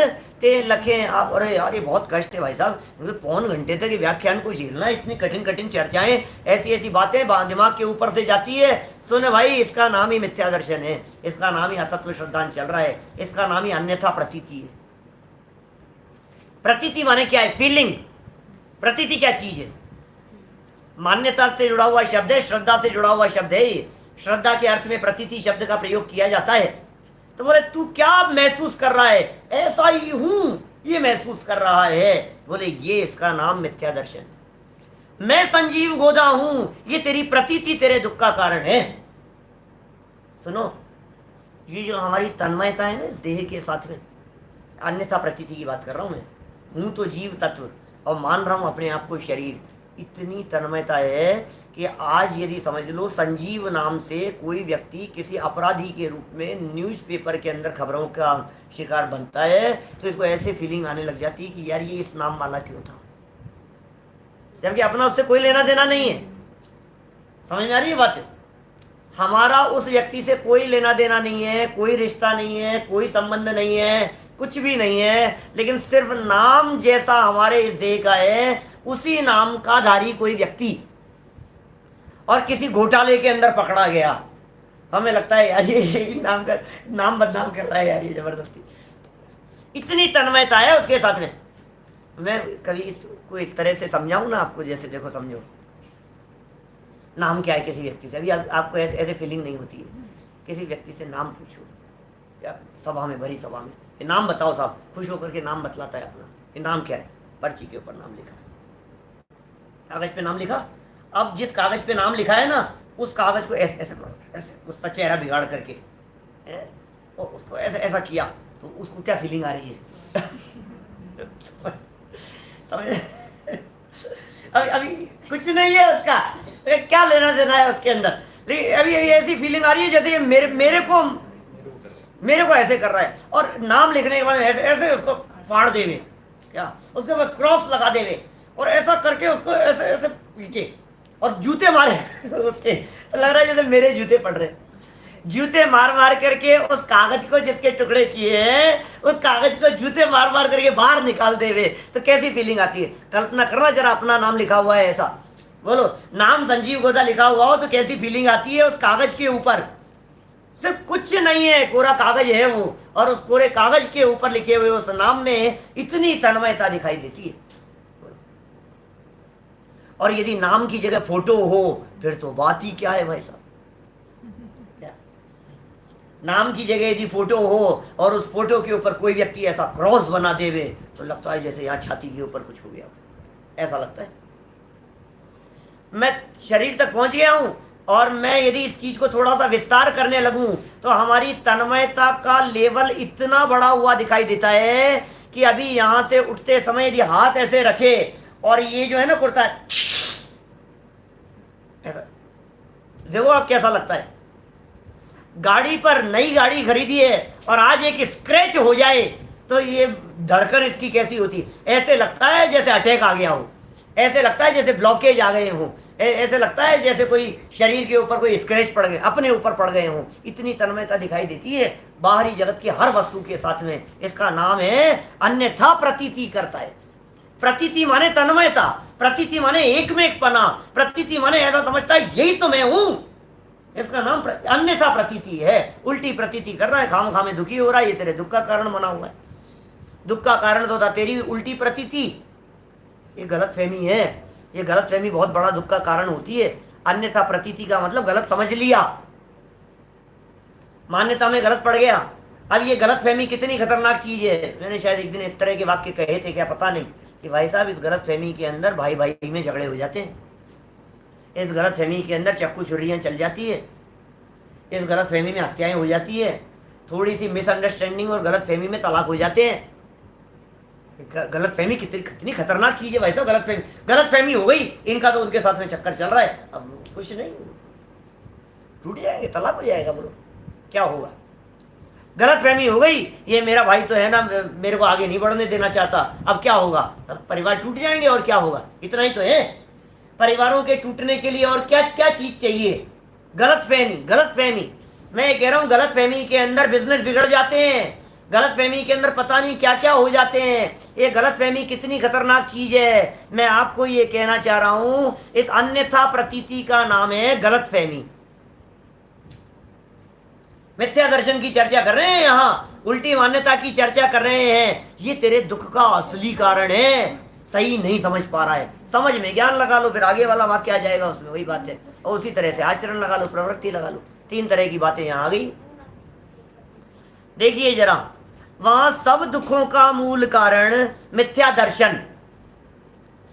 ते लखे आप। अरे यार ये बहुत कष्ट है भाई साहब, मुझे पौन घंटे तक ये व्याख्यान को झेलना, इतनी कठिन कठिन चर्चाएं, ऐसी ऐसी बातें दिमाग के ऊपर से जाती है। सुन भाई, इसका नाम ही मिथ्या दर्शन है, इसका नाम ही अतत्व श्रद्धान चल रहा है, इसका नाम ही अन्यथा प्रतीति है। प्रतीति माने क्या है, फीलिंग। प्रतीति क्या चीज है, मान्यता से जुड़ा हुआ शब्द है, श्रद्धा से जुड़ा हुआ शब्द है। श्रद्धा के अर्थ में प्रतीति शब्द का प्रयोग किया जाता है। तो बोले तू क्या महसूस कर रहा है, ऐसा ही हूं ये महसूस कर रहा है, बोले ये इसका नाम मिथ्या दर्शन। मैं संजीव गोदा हूं, ये तेरी प्रतीति तेरे दुख का कारण है। सुनो, ये जो हमारी तन्मयता है ना इस देह के साथ में, अन्यथा प्रतीति की बात कर रहा हूं मैं। हूं तो जीव तत्व और मान रहा हूं अपने आप को शरीर। इतनी तन्मयता है कि आज यदि समझ लो संजीव नाम से कोई व्यक्ति किसी अपराधी के रूप में न्यूज़पेपर के अंदर खबरों का शिकार बनता है, तो इसको ऐसे फीलिंग आने लग जाती है कि यार ये इस नाम वाला क्यों था, जबकि अपना उससे कोई लेना देना नहीं है। समझ में आ रही है बात? हमारा उस व्यक्ति से कोई लेना देना नहीं है, कोई रिश्ता नहीं है, कोई संबंध नहीं है, कुछ भी नहीं है, लेकिन सिर्फ नाम जैसा हमारे इस देह का है, उसी नाम का धारी कोई व्यक्ति और किसी घोटाले के अंदर पकड़ा गया, हमें लगता है यार ये नाम बदनाम कर रहा है यार, ये जबरदस्ती। इतनी तन्मयता है उसके साथ में। मैं कभी इसको इस तरह से समझाऊं ना आपको, जैसे देखो समझो, नाम क्या है किसी व्यक्ति से, अभी आपको ऐसे फीलिंग नहीं होती है। किसी व्यक्ति से नाम पूछो या सभा में, भरी सभा में, ये नाम बताओ साहब, खुश होकर के नाम बतलाता है अपना, ये नाम क्या है, पर्ची के ऊपर नाम लिखा, कागज पे नाम लिखा। अब जिस कागज पे नाम लिखा है ना, उस कागज को ऐसे ऐसे ऐसे उसका चेहरा बिगाड़ करके और उसको ऐसा ऐसा किया, तो उसको क्या फीलिंग आ रही है? समझ? अभी कुछ नहीं है उसका, क्या लेना देना है उसके अंदर, लेकिन अभी अभी ऐसी फीलिंग आ रही है जैसे ये मेरे को ऐसे कर रहा है, और नाम लिखने के बाद ऐसे ऐसे उसको फाड़ देवे, क्या उसके बाद क्रॉस लगा देवे, और ऐसा करके उसको ऐसे ऐसे पीछे और जूते मारे उसके, लग रहा है जैसे मेरे जूते पड़ रहे, जूते मार मार करके उस कागज को जिसके टुकड़े किए हैं, उस कागज को जूते मार मार करके बाहर निकाल देवे, तो कैसी फीलिंग आती है? कल्पना करना जरा, अपना नाम लिखा हुआ है ऐसा, बोलो नाम संजीव गोदा लिखा हुआ हो तो कैसी फीलिंग आती है उस कागज के ऊपर? सिर्फ कुछ नहीं है, कोरा कागज है वो, और उस कोरे कागज के ऊपर लिखे हुए उस नाम में इतनी तन्मयता दिखाई देती है। और यदि नाम की जगह फोटो हो फिर तो बात ही क्या है भाई साहब। नाम की जगह यदि फोटो हो और उस फोटो के ऊपर कोई व्यक्ति ऐसा क्रॉस बना देवे तो लगता है जैसे यहाँ छाती के ऊपर कुछ हो गया, ऐसा लगता है। मैं शरीर तक पहुंच गया हूं, और मैं यदि इस चीज को थोड़ा सा विस्तार करने लगूं तो हमारी तन्मयता का लेवल इतना बड़ा हुआ दिखाई देता है कि अभी यहां से उठते समय यदि हाथ ऐसे रखे और ये जो है ना कुर्ता ऐसा, देखो आप कैसा लगता है। गाड़ी पर नई गाड़ी खरीदी है और आज एक स्क्रैच हो जाए तो ये धड़कन इसकी कैसी होती है? ऐसे लगता है जैसे अटैक आ गया हो, ऐसे लगता है जैसे ब्लॉकेज आ गए हों, ऐसे लगता है जैसे कोई शरीर के ऊपर कोई स्क्रैच पड़ गए, अपने ऊपर पड़ गए हों। इतनी तन्मयता दिखाई देती है बाहरी जगत की हर वस्तु के साथ में। इसका नाम है अन्यथा प्रतीति करता है। प्रतीति माने तन्मयता, प्रतीति माने एक में एक पना, प्रतीति माने ऐसा समझता है यही तो मैं हूं। इसका नाम अन्यथा प्रतीति है। उल्टी प्रतीति कर रहा है, खाम खामे दुखी हो रहा है, ये तेरे दुख का कारण बना हुआ है। दुख का कारण तो था तेरी उल्टी प्रतीति। ये गलत फहमी है, ये गलत फहमी बहुत बड़ा दुख का कारण होती है। अन्यथा प्रतीति का मतलब गलत समझ लिया, मान्यता में गलत पड़ गया। अब ये गलत फहमी कितनी खतरनाक चीज है। मैंने शायद एक दिन इस तरह के वाक्य कहे थे, क्या पता नहीं, कि भाई साहब इस गलत फहमी के अंदर भाई भाई में झगड़े हो जाते हैं, इस गलत फहमी के अंदर चक्कू छुरियाँ चल जाती है, इस गलत फहमी में हत्याएं हो जाती है, थोड़ी सी मिसअंडरस्टैंडिंग और गलत फहमी में तलाक हो जाते हैं। गलत फहमी कितनी खतरनाक चीज है भाई साहब। गलत फहमी हो गई, इनका तो उनके साथ में चक्कर चल रहा है, अब कुछ नहीं, टूट जाएंगे, तलाक हो जाएगा, बोलो क्या होगा। गलत फहमी हो गई, ये मेरा भाई तो है ना, मेरे को आगे नहीं बढ़ने देना चाहता, अब क्या होगा, अब परिवार टूट जाएंगे और क्या होगा। इतना ही तो है। परिवारों के टूटने के लिए और क्या क्या चीज चाहिए? गलत फहमी, गलत फहमी। मैं ये कह रहा हूं गलत फहमी के अंदर बिजनेस बिगड़ जाते हैं, गलत फहमी के अंदर पता नहीं क्या क्या हो जाते हैं। ये गलत फहमी कितनी खतरनाक चीज है। मैं आपको ये कहना चाह रहा हूं, इस अन्यथा प्रतीति का नाम है गलत फहमी। मिथ्या दर्शन की चर्चा कर रहे हैं, यहाँ उल्टी मान्यता की चर्चा कर रहे हैं। ये तेरे दुख का असली कारण है, सही नहीं समझ पा रहा है। समझ में ज्ञान लगा लो, फिर आगे वाला वाक्य आ जाएगा उसमें, वही बात है। और उसी तरह से आचरण लगा लो, प्रवृत्ति लगा लो, तीन तरह की बातें यहाँ आ गई। देखिए जरा, वहां सब दुखों का मूल कारण मिथ्या दर्शन,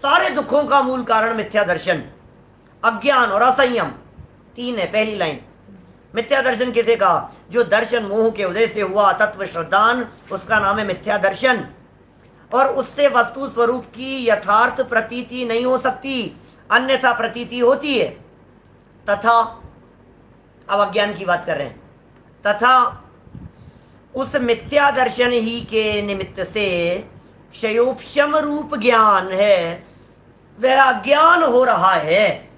सारे दुखों का मूल कारण मिथ्या दर्शन, अज्ञान और असंयम, तीन है। पहली लाइन, मिथ्या दर्शन किसे कहा? जो दर्शन मोह के उदय से हुआ तत्व श्रद्धान, उसका नाम है मिथ्या दर्शन। और उससे वस्तु स्वरूप की यथार्थ प्रतीति नहीं हो सकती, अन्यथा प्रतीति होती है। तथा, अब अज्ञान की बात कर रहे हैं, तथा उस मिथ्या दर्शन ही के निमित्त से क्षयोपशम रूप ज्ञान है, वह अज्ञान हो रहा है।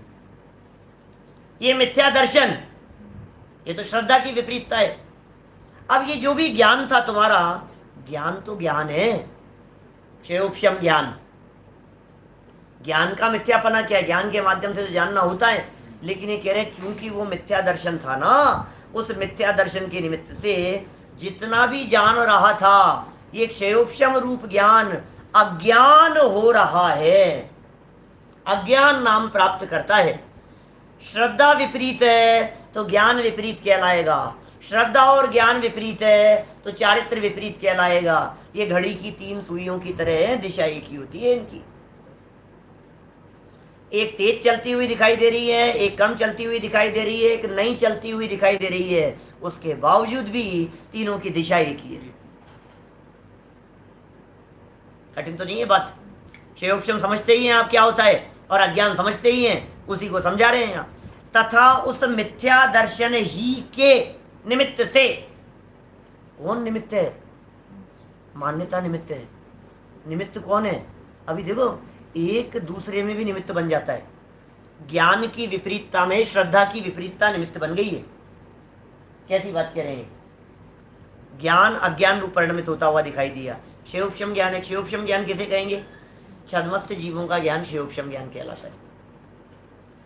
ये मिथ्या दर्शन, ये तो श्रद्धा की विपरीतता है। अब ये जो भी ज्ञान था तुम्हारा, ज्ञान तो ज्ञान है, क्षयोपशम ज्ञान। ज्ञान का मिथ्यापना क्या है? ज्ञान के माध्यम से तो जानना होता है, लेकिन ये कह रहे हैं चूंकि वो मिथ्या दर्शन था ना, उस मिथ्या दर्शन के निमित्त से जितना भी जान रहा था, ये क्षयोपशम रूप ज्ञान अज्ञान हो रहा है, अज्ञान नाम प्राप्त करता है। श्रद्धा विपरीत है तो ज्ञान विपरीत कहलाएगा, श्रद्धा और ज्ञान विपरीत है तो चारित्र विपरीत कहलाएगा। ये घड़ी की तीन सुइयों की तरह दिशा एक ही होती है इनकी, एक तेज चलती हुई दिखाई दे रही है, एक कम चलती हुई दिखाई दे रही है, एक नहीं चलती हुई दिखाई दे रही है। उसके बावजूद भी तीनों की दिशा एक ही है। कठिन तो नहीं है बात। क्षयोपम समझते ही हैं आप क्या होता है, और अज्ञान समझते ही हैं, उसी को समझा रहे हैं आप। तथा उस मिथ्या दर्शन ही के निमित्त से, कौन निमित्त है? मान्यता निमित्त है। निमित्त कौन है? अभी देखो, एक दूसरे में भी निमित्त बन जाता है। ज्ञान की विपरीतता में श्रद्धा की विपरीतता निमित्त बन गई है। कैसी बात कह रहे हैं? ज्ञान अज्ञान रूप परिणमित होता हुआ दिखाई दिया, क्षयोपम ज्ञान है। क्षयोपम ज्ञान किसे कहेंगे? छद्मस्त जीवों का ज्ञान क्षयोपम ज्ञान कहलाता है।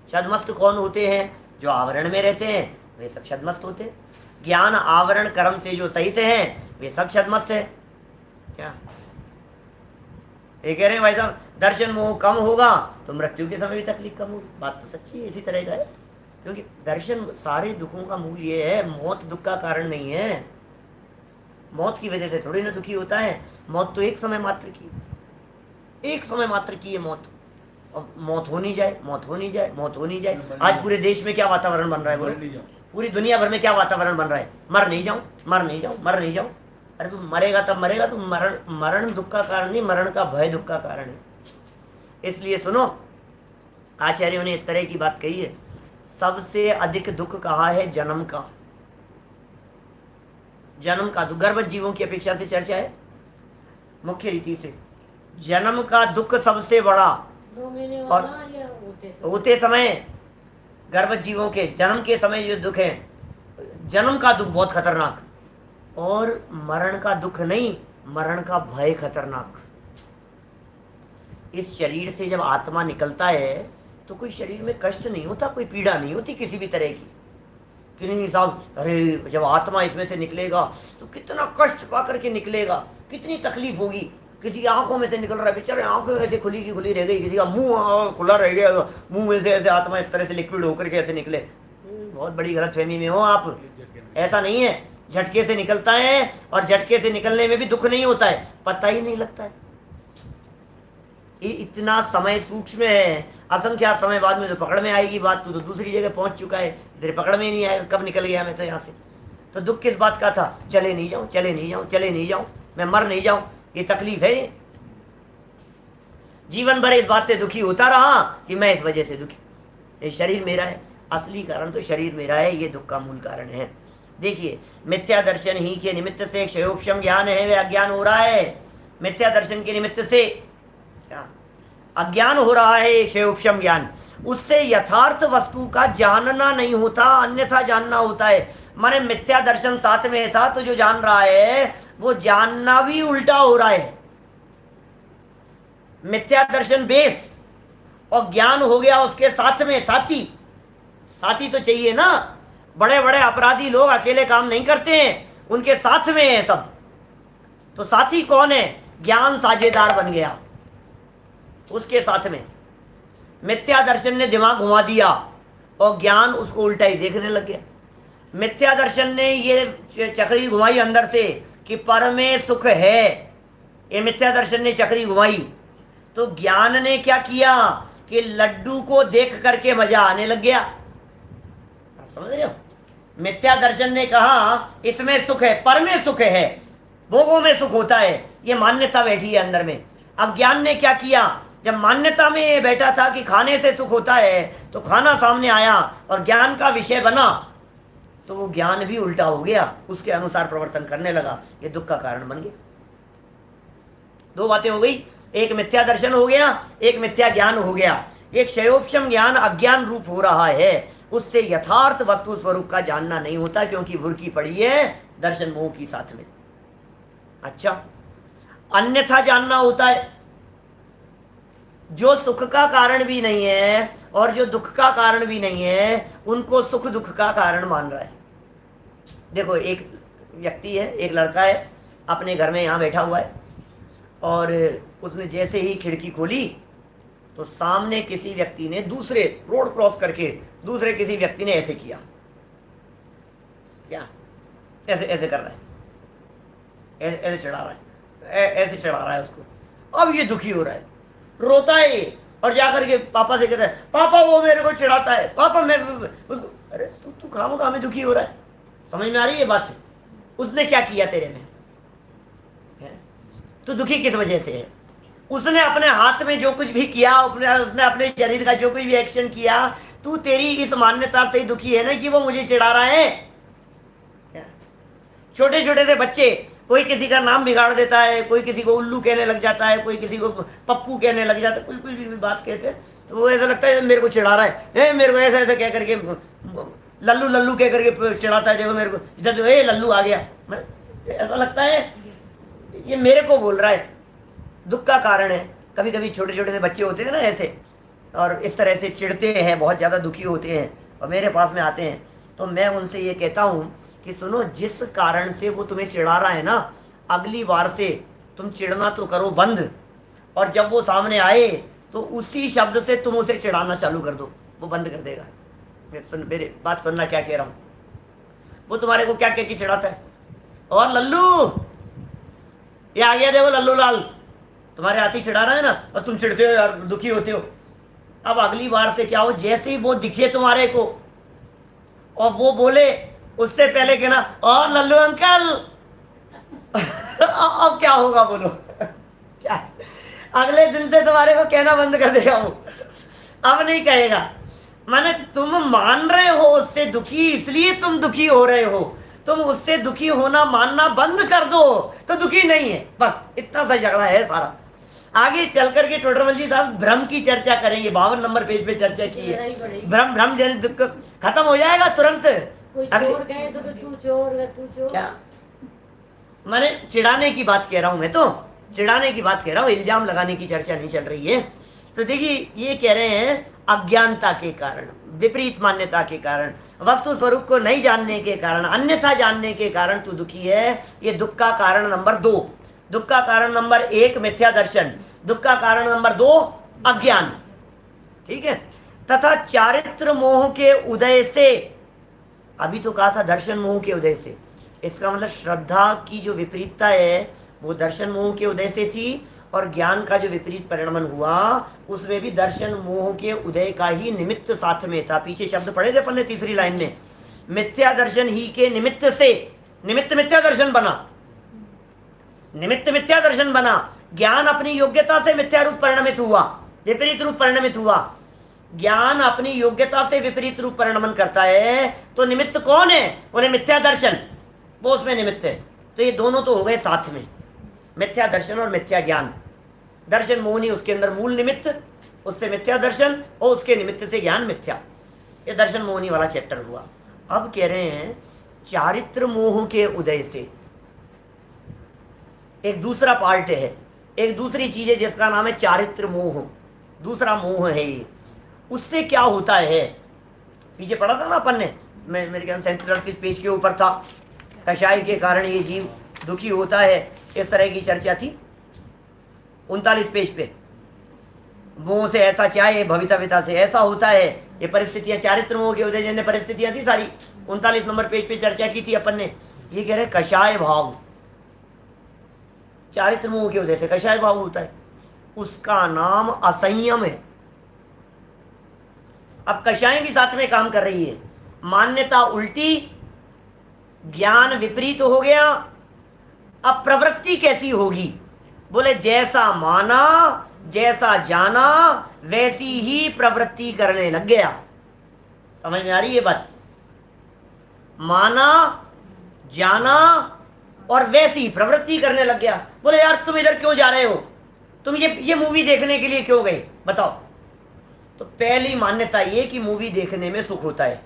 छद्मस्त कौन होते हैं? जो आवरण में रहते हैं, वे सब छद्मस्त होते हैं। ज्ञान आवरण कर्म से जो सहित हैं, वे सब छद्मस्त है। क्या ये कह रहे हैं भाई साहब? दर्शन मोह कम होगा तो मृत्यु के समय भी तकलीफ कम होगी। बात तो सच्ची है, इसी तरह का है। क्योंकि दर्शन सारे दुखों का मूल ये है, मौत दुख का कारण नहीं है। मौत की वजह से थोड़ी ना दुखी होता है। मौत तो एक समय मात्र की, एक समय मात्र की है मौत। और मौत हो नहीं जाए, मौत हो नहीं जाए, मौत हो नहीं जाए। आज पूरे देश में क्या वातावरण बन रहा है बोलो? पूरी दुनिया भर में क्या वातावरण बन रहा है? मर नहीं जाऊं, मर नहीं जाऊं, मर नहीं जाऊं। अरे तुम मरेगा तब मरेगा। तुम मरण दुख का कारण नहीं, मरण का भय दुख का कारण है। इसलिए सुनो, आचार्यों ने इस तरह की बात कही है, सबसे अधिक दुख कहा है जन्म का। जन्म का दुख गर्भवत जीवों की अपेक्षा से चर्चा है मुख्य रीति से। जन्म का दुख सबसे बड़ा, 2 महीने और होते समय गर्भवत जीवों के जन्म के समय जो दुख है, जन्म का दुख बहुत खतरनाक, और मरण का दुख नहीं, मरण का भय खतरनाक। इस शरीर से जब आत्मा निकलता है तो कोई शरीर में कष्ट नहीं होता, कोई पीड़ा नहीं होती किसी भी तरह की, कि नहीं साहब, अरे जब आत्मा इसमें से निकलेगा तो कितना कष्ट पा करके निकलेगा, कितनी तकलीफ होगी। किसी की आंखों में से निकल रहा है, बेचारे आंखें ऐसे खुली की खुली रह गई, किसी का मुंह खुला रह गया, मुंह में से ऐसे आत्मा इस तरह से लिक्विड होकर के ऐसे निकले। बहुत बड़ी गलतफहमी में हो आप। ऐसा नहीं है, झटके से निकलता है, और झटके से निकलने में भी दुख नहीं होता है, पता ही नहीं लगता है। ये इतना समय सूक्ष्म है, असंख्यात समय बाद में जो पकड़ में आएगी बात, तो दूसरी जगह पहुंच चुका है, इधर पकड़ में ही नहीं आएगा कब निकल गया मैं तो यहाँ से। तो दुख किस बात का था? चले नहीं जाऊं, चले नहीं जाऊं, चले नहीं जाऊं, मैं मर नहीं जाऊं, ये तकलीफ है। जीवन भर इस बात से दुखी होता रहा कि मैं इस वजह से दुखी, ये शरीर मेरा है। असली कारण तो शरीर मेरा है, ये दुख का मूल कारण है। देखिए, मिथ्या दर्शन ही के निमित्त से क्षयोपम ज्ञान है, वे अज्ञान हो रहा है। मिथ्या दर्शन के निमित्त से क्या अज्ञान हो रहा है? क्षयोपम ज्ञान, उससे यथार्थ वस्तु का जानना नहीं होता, अन्यथा जानना होता है। माने मिथ्या दर्शन साथ में था तो जो जान रहा है वो जानना भी उल्टा हो रहा है। मिथ्या दर्शन बेस और ज्ञान हो गया उसके साथ में साथी। साथी तो चाहिए ना, बड़े बड़े अपराधी लोग अकेले काम नहीं करते हैं, उनके साथ में है सब। तो साथी कौन है? ज्ञान साझेदार बन गया उसके साथ में। मिथ्या दर्शन ने दिमाग घुमा दिया और ज्ञान उसको उल्टा ही देखने लग गया। मिथ्या दर्शन ने ये चक्री घुमाई अंदर से कि पर में सुख है, ये मिथ्या दर्शन ने चक्री घुमाई। तो ज्ञान ने क्या किया कि लड्डू को देख करके मजा आने लग गया। आप समझ रहे हो? मिथ्या दर्शन ने कहा इसमें सुख है, पर में सुख है, भोगों में सुख होता है, ये मान्यता बैठी है अंदर में। अब ज्ञान ने क्या किया? जब मान्यता में ये बैठा था कि खाने से सुख होता है, तो खाना सामने आया और ज्ञान का विषय बना, तो वो ज्ञान भी उल्टा हो गया, उसके अनुसार प्रवर्तन करने लगा, ये दुख का कारण बन गया। दो बातें हो गई, एक मिथ्या दर्शन हो गया, एक मिथ्या ज्ञान हो गया। एक क्षयोपम ज्ञान अज्ञान रूप हो रहा है, उससे यथार्थ वस्तु स्वरूप का जानना नहीं होता, क्योंकि भुरकी पड़ी है दर्शन मोह की साथ में। अच्छा, अन्यथा जानना होता है, जो सुख का कारण भी नहीं है और जो दुख का कारण भी नहीं है, उनको सुख दुख का कारण मान रहा है। देखो, एक व्यक्ति है, एक लड़का है, अपने घर में यहाँ बैठा हुआ है, और उसने जैसे ही खिड़की खोली तो सामने किसी व्यक्ति ने, दूसरे रोड क्रॉस करके दूसरे किसी व्यक्ति ने ऐसे किया, क्या ऐसे ऐसे कर रहा है, ऐसे चढ़ा रहा है, ऐसे चढ़ा रहा है उसको। अब ये दुखी हो रहा है, रोता है ये, और जाकर के पापा से कहता है, पापा वो मेरे को चिढ़ाता है, पापा मैं उसको। अरे तू खामोखा में दुखी हो रहा है। समझ में आ रही है बात? उसने क्या किया तेरे में? तो दुखी किस वजह से है? उसने अपने हाथ में जो कुछ भी किया, उसने अपने शरीर का जो कुछ भी एक्शन किया, तू तेरी इस मान्यता से ही दुखी है ना कि वो मुझे चिढ़ा रहा है। छोटे छोटे से बच्चे, कोई किसी का नाम बिगाड़ देता है, कोई किसी को उल्लू कहने लग जाता है, कोई किसी को पप्पू कहने लग जाता है, कुछ कुछ भी बात कहते हैं तो वो ऐसा लगता है मेरे को चिढ़ा रहा है, मेरे को ऐसा ऐसा कह करके लल्लू लल्लू कह करके चिढ़ाता है, देखो मेरे को इधर जो लल्लू आ गया, ऐसा लगता है ये मेरे को बोल रहा है। दुख का कारण है। कभी कभी छोटे छोटे से बच्चे होते हैं ना ऐसे, और इस तरह से चिढ़ते हैं, बहुत ज़्यादा दुखी होते हैं और मेरे पास में आते हैं, तो मैं उनसे ये कहता हूँ कि सुनो, जिस कारण से वो तुम्हें चिढ़ा रहा है ना, अगली बार से तुम चिढ़ना तो करो बंद, और जब वो सामने आए तो उसी शब्द से तुम उसे चिढ़ाना चालू कर दो, वो बंद कर देगा। मेरी बात सुनना क्या कह रहा हूँ। वो तुम्हारे को क्या कह के चिढ़ाता है, और लल्लू ये आ गया, देखो लल्लू लाल तुम्हारे हाथी चिढ़ा रहा है ना, और तुम चिढ़ते हो यार, दुखी होते हो। अब अगली बार से क्या हो, जैसे ही वो दिखे तुम्हारे को और वो बोले, उससे पहले कहना, और लल्लू अंकल। अब क्या होगा बोलो? क्या अगले दिन से तुम्हारे को कहना बंद कर देगा वो, अब नहीं कहेगा। माने तुम मान रहे हो उससे दुखी, इसलिए तुम दुखी हो रहे हो। तुम उससे दुखी होना मानना बंद कर दो तो दुखी नहीं है, बस इतना सा झगड़ा है सारा। आगे चल करके टोडरमल जी साहब भ्रम की चर्चा करेंगे, 52 नंबर पेज पे चर्चा की है। भ्रम जन दुख खत्म हो जाएगा तुरंत। कोई चोर कहे तो तू चोर, तू चोर। क्या मैंने चिढ़ाने की बात कह रहा हूं, मैं तो चिढ़ाने की बात कह रहा हूं, इल्जाम लगाने की चर्चा नहीं चल रही है। तो देखिए ये कह रहे हैं अज्ञानता के कारण, विपरीत मान्यता के कारण, वस्तु स्वरूप को नहीं जानने के कारण, अन्यथा जानने के कारण तू दुखी है। ये दुख का कारण नंबर 2। दुख का कारण नंबर 1 मिथ्या दर्शन, दुख का कारण नंबर 2 अज्ञान। ठीक है। तथा चारित्र मोह के उदय से, अभी तो कहा था दर्शन मोह के उदय से, इसका मतलब श्रद्धा की जो विपरीतता है वो दर्शन मोह के उदय से थी, और ज्ञान का जो विपरीत परिणमन हुआ उसमें भी दर्शन मोह के उदय का ही निमित्त साथ में था। पीछे शब्द पढ़े थे अपन ने तीसरी लाइन में, मिथ्या दर्शन ही के निमित्त से, निमित्त मिथ्या दर्शन बना, निमित्त मिथ्या दर्शन बना। ज्ञान अपनी योग्यता से मिथ्या रूप परिणमित हुआ, विपरीत रूप परिणमित हुआ। ज्ञान अपनी योग्यता से विपरीत रूप परिणमन करता है, तो निमित्त कौन है? उन्हें मिथ्या दर्शन, वो उसमें निमित्त है। तो ये दोनों तो हो गए साथ में, मिथ्या दर्शन और मिथ्या ज्ञान। दर्शन मोहनी उसके अंदर मूल निमित्त, उससे मिथ्या दर्शन, और उसके निमित्त से ज्ञान मिथ्या। ये दर्शन मोहनी वाला चैप्टर हुआ। अब कह रहे हैं चारित्र मोह के उदय से एक दूसरा पार्ट है, एक दूसरी चीज है जिसका नाम है चारित्र मोह, दूसरा मोह है ये। उससे क्या होता है? पीछे पढ़ा था ना अपन ने, मैं मेरे ख्याल 37 पेज के ऊपर था, कषाय के कारण ये जीव दुखी होता है, इस तरह की चर्चा थी। 39 पेज पे, मोह से ऐसा चाहे, भवितव्यता से ऐसा होता है, ये परिस्थितियां चारित्र मोह के उदय जन्य परिस्थितियां थी सारी। 39 नंबर पेज पे चर्चा की थी अपन ने। ये कह रहे कषाय भाव, चारित्र मोह के उदय से कषाय भाव होता है, उसका नाम असंयम है। अब कषाय भी साथ में काम कर रही है, मान्यता उल्टी, ज्ञान विपरीत हो गया। अब प्रवृत्ति कैसी होगी? बोले जैसा माना, जैसा जाना, वैसी ही प्रवृत्ति करने लग गया। समझ में आ रही है बात? माना, जाना और वैसी प्रवृत्ति करने लग गया। बोले यार तुम इधर क्यों जा रहे हो, तुम ये मूवी देखने के लिए क्यों गए बताओ? तो पहली मान्यता ये कि मूवी देखने में सुख होता है।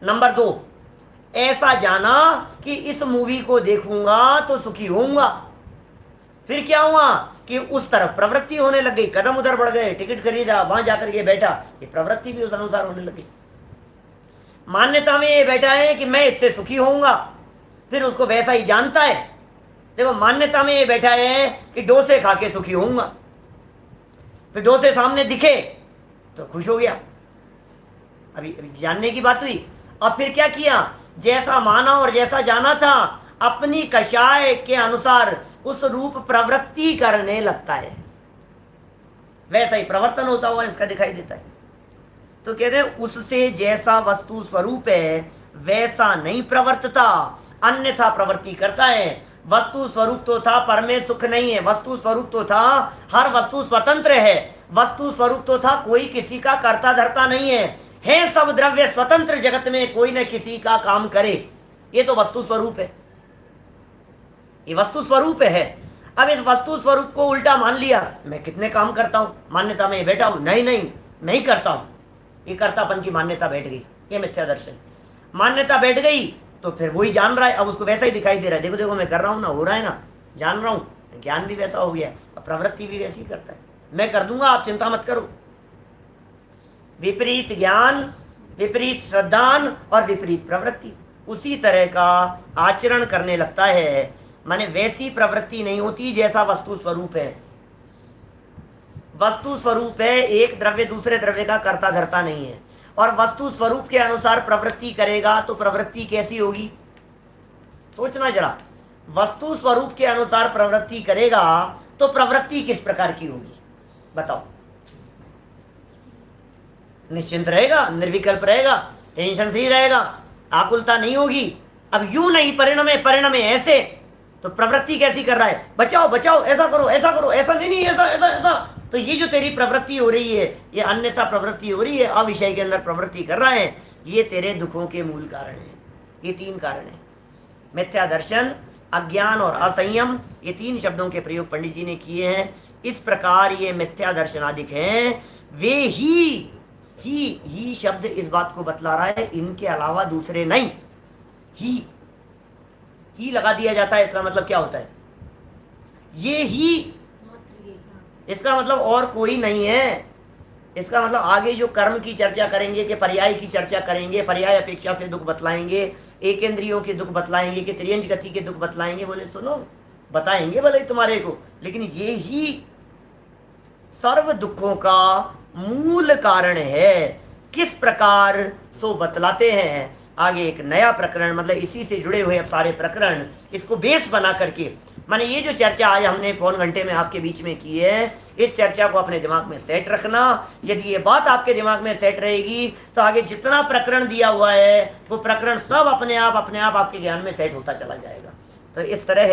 नंबर 2, ऐसा जाना कि इस मूवी को देखूंगा तो सुखी होऊंगा। फिर क्या हुआ कि उस तरफ प्रवृत्ति होने लग गई, कदम उधर बढ़ गए, टिकट खरीदा, वहां जाकर के बैठा, ये प्रवृत्ति भी उस अनुसार होने लगी। मान्यता में ये बैठा है कि मैं इससे सुखी होऊंगा, फिर उसको वैसा ही जानता है। देखो मान्यता में ये बैठा है कि डोसे खा के सुखी होऊंगा, फिर डोसे सामने दिखे तो खुश हो गया। अभी जानने की बात हुई। अब फिर क्या किया? जैसा माना और जैसा जाना था, अपनी कषाय के अनुसार उस रूप प्रवृत्ति करने लगता है, वैसा ही प्रवर्तन होता हुआ इसका दिखाई देता है। तो कह रहे हैं उससे जैसा वस्तु स्वरूप है वैसा नहीं प्रवर्तता, अन्यथा प्रवृत्ति करता है। वस्तु स्वरूप तो था, पर में सुख नहीं है। वस्तु स्वरूप तो था, हर वस्तु स्वतंत्र है। वस्तु स्वरूप तो था, कोई किसी का कर्ता धर्ता नहीं है सब द्रव्य स्वतंत्र जगत में, कोई न किसी का काम करे। ये तो वस्तु स्वरूप है, ये वस्तु स्वरूप है। अब इस वस्तु स्वरूप को उल्टा मान लिया, मैं कितने काम करता हूं, मान्यता में बैठा हूं, नहीं नहीं मैं ही करता हूं, ये कर्तापन की मान्यता बैठ गई, ये मिथ्या दर्शन। मान्यता बैठ गई तो फिर वही जान रहा है, अब उसको वैसा ही दिखाई दे रहा है, देखो देखो मैं कर रहा हूं ना, हो रहा है ना, जान रहा हूं, ज्ञान भी वैसा हो गया, अब प्रवृत्ति भी वैसी करता है, मैं कर दूंगा, आप चिंता मत करो। विपरीत ज्ञान, विपरीत श्रद्धान और विपरीत प्रवृत्ति, उसी तरह का आचरण करने लगता है। माने वैसी प्रवृत्ति नहीं होती जैसा वस्तु स्वरूप है। वस्तु स्वरूप है, एक द्रव्य दूसरे द्रव्य का कर्ता धर्ता नहीं है, और वस्तु स्वरूप के अनुसार प्रवृत्ति करेगा तो प्रवृत्ति कैसी होगी, सोचना जरा। वस्तु स्वरूप के अनुसार प्रवृत्ति करेगा तो प्रवृत्ति किस प्रकार की होगी बताओ। निश्चिंत रहेगा, निर्विकल्प रहेगा, टेंशन फ्री रहेगा, आकुलता नहीं होगी। अब यूं नहीं, परिणमे परिणमे ऐसे, तो प्रवृत्ति कैसी कर रहा है, बचाओ बचाओ, ऐसा करो ऐसा करो, ऐसा नहीं नहीं ऐसा ऐसा ऐसा, तो ये जो तेरी प्रवृत्ति हो रही है, ये अन्यथा प्रवृत्ति हो रही है, अविषय के अंदर प्रवृत्ति कर रहा है, ये तेरे दुखों के मूल कारण है। ये तीन कारण है, मिथ्या दर्शन, अज्ञान और असंयम, ये तीन शब्दों के प्रयोग पंडित जी ने किए हैं। इस प्रकार ये मिथ्या दर्शनादिक हैं, वे ही शब्द इस बात को बतला रहा है, इनके अलावा दूसरे नहीं। ही लगा दिया जाता है, इसका मतलब क्या होता है, ये ही, इसका मतलब और कोई नहीं है। इसका मतलब आगे जो कर्म की चर्चा करेंगे, कि पर्याय की चर्चा करेंगे, पर्याय अपेक्षा से दुख बतलाएंगे, एकेंद्रियों के दुख बतलाएंगे, कि त्रियंज गति के दुख बतलाएंगे, बोले सुनो बताएंगे भले तुम्हारे को, लेकिन ये ही सर्व दुखों का मूल कारण है। किस प्रकार सो बतलाते हैं आगे एक नया प्रकरण, मतलब इसी से जुड़े हुए अब सारे प्रकरण, इसको बेस बना करके। माने ये जो चर्चा आज हमने पौन घंटे में आपके बीच में की है, इस चर्चा को अपने दिमाग में सेट रखना। यदि ये बात आपके दिमाग में सेट रहेगी तो आगे जितना प्रकरण दिया हुआ है वो प्रकरण सब अपने आप आपके ज्ञान में सेट होता चला जाएगा। तो इस तरह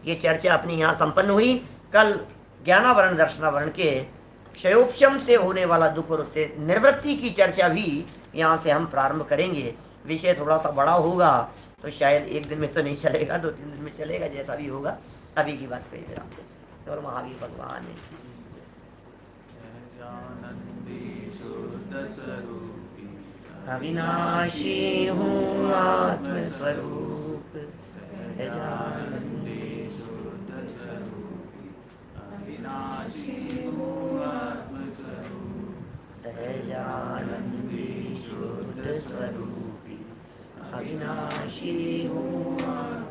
ये चर्चा अपनी यहाँ संपन्न हुई। कल ज्ञानावरण दर्शनावरण के क्षयोपशम से होने वाला दुख और उससे निवृत्ति की चर्चा भी यहाँ से हम प्रारंभ करेंगे। विषय थोड़ा सा बड़ा होगा तो शायद एक दिन में तो नहीं चलेगा, 2-3 दिन में चलेगा, जैसा भी होगा। अभी की बात करिए आप और महावीर भगवान अविनाशी हूँ आत्मस्वरूप सहजानंदी शुद्ध स्वरूपी, अविनाशी हूँ आत्मस्वरूप सहजानंदी शुद्ध स्वरूपी, अविनाशी हूँ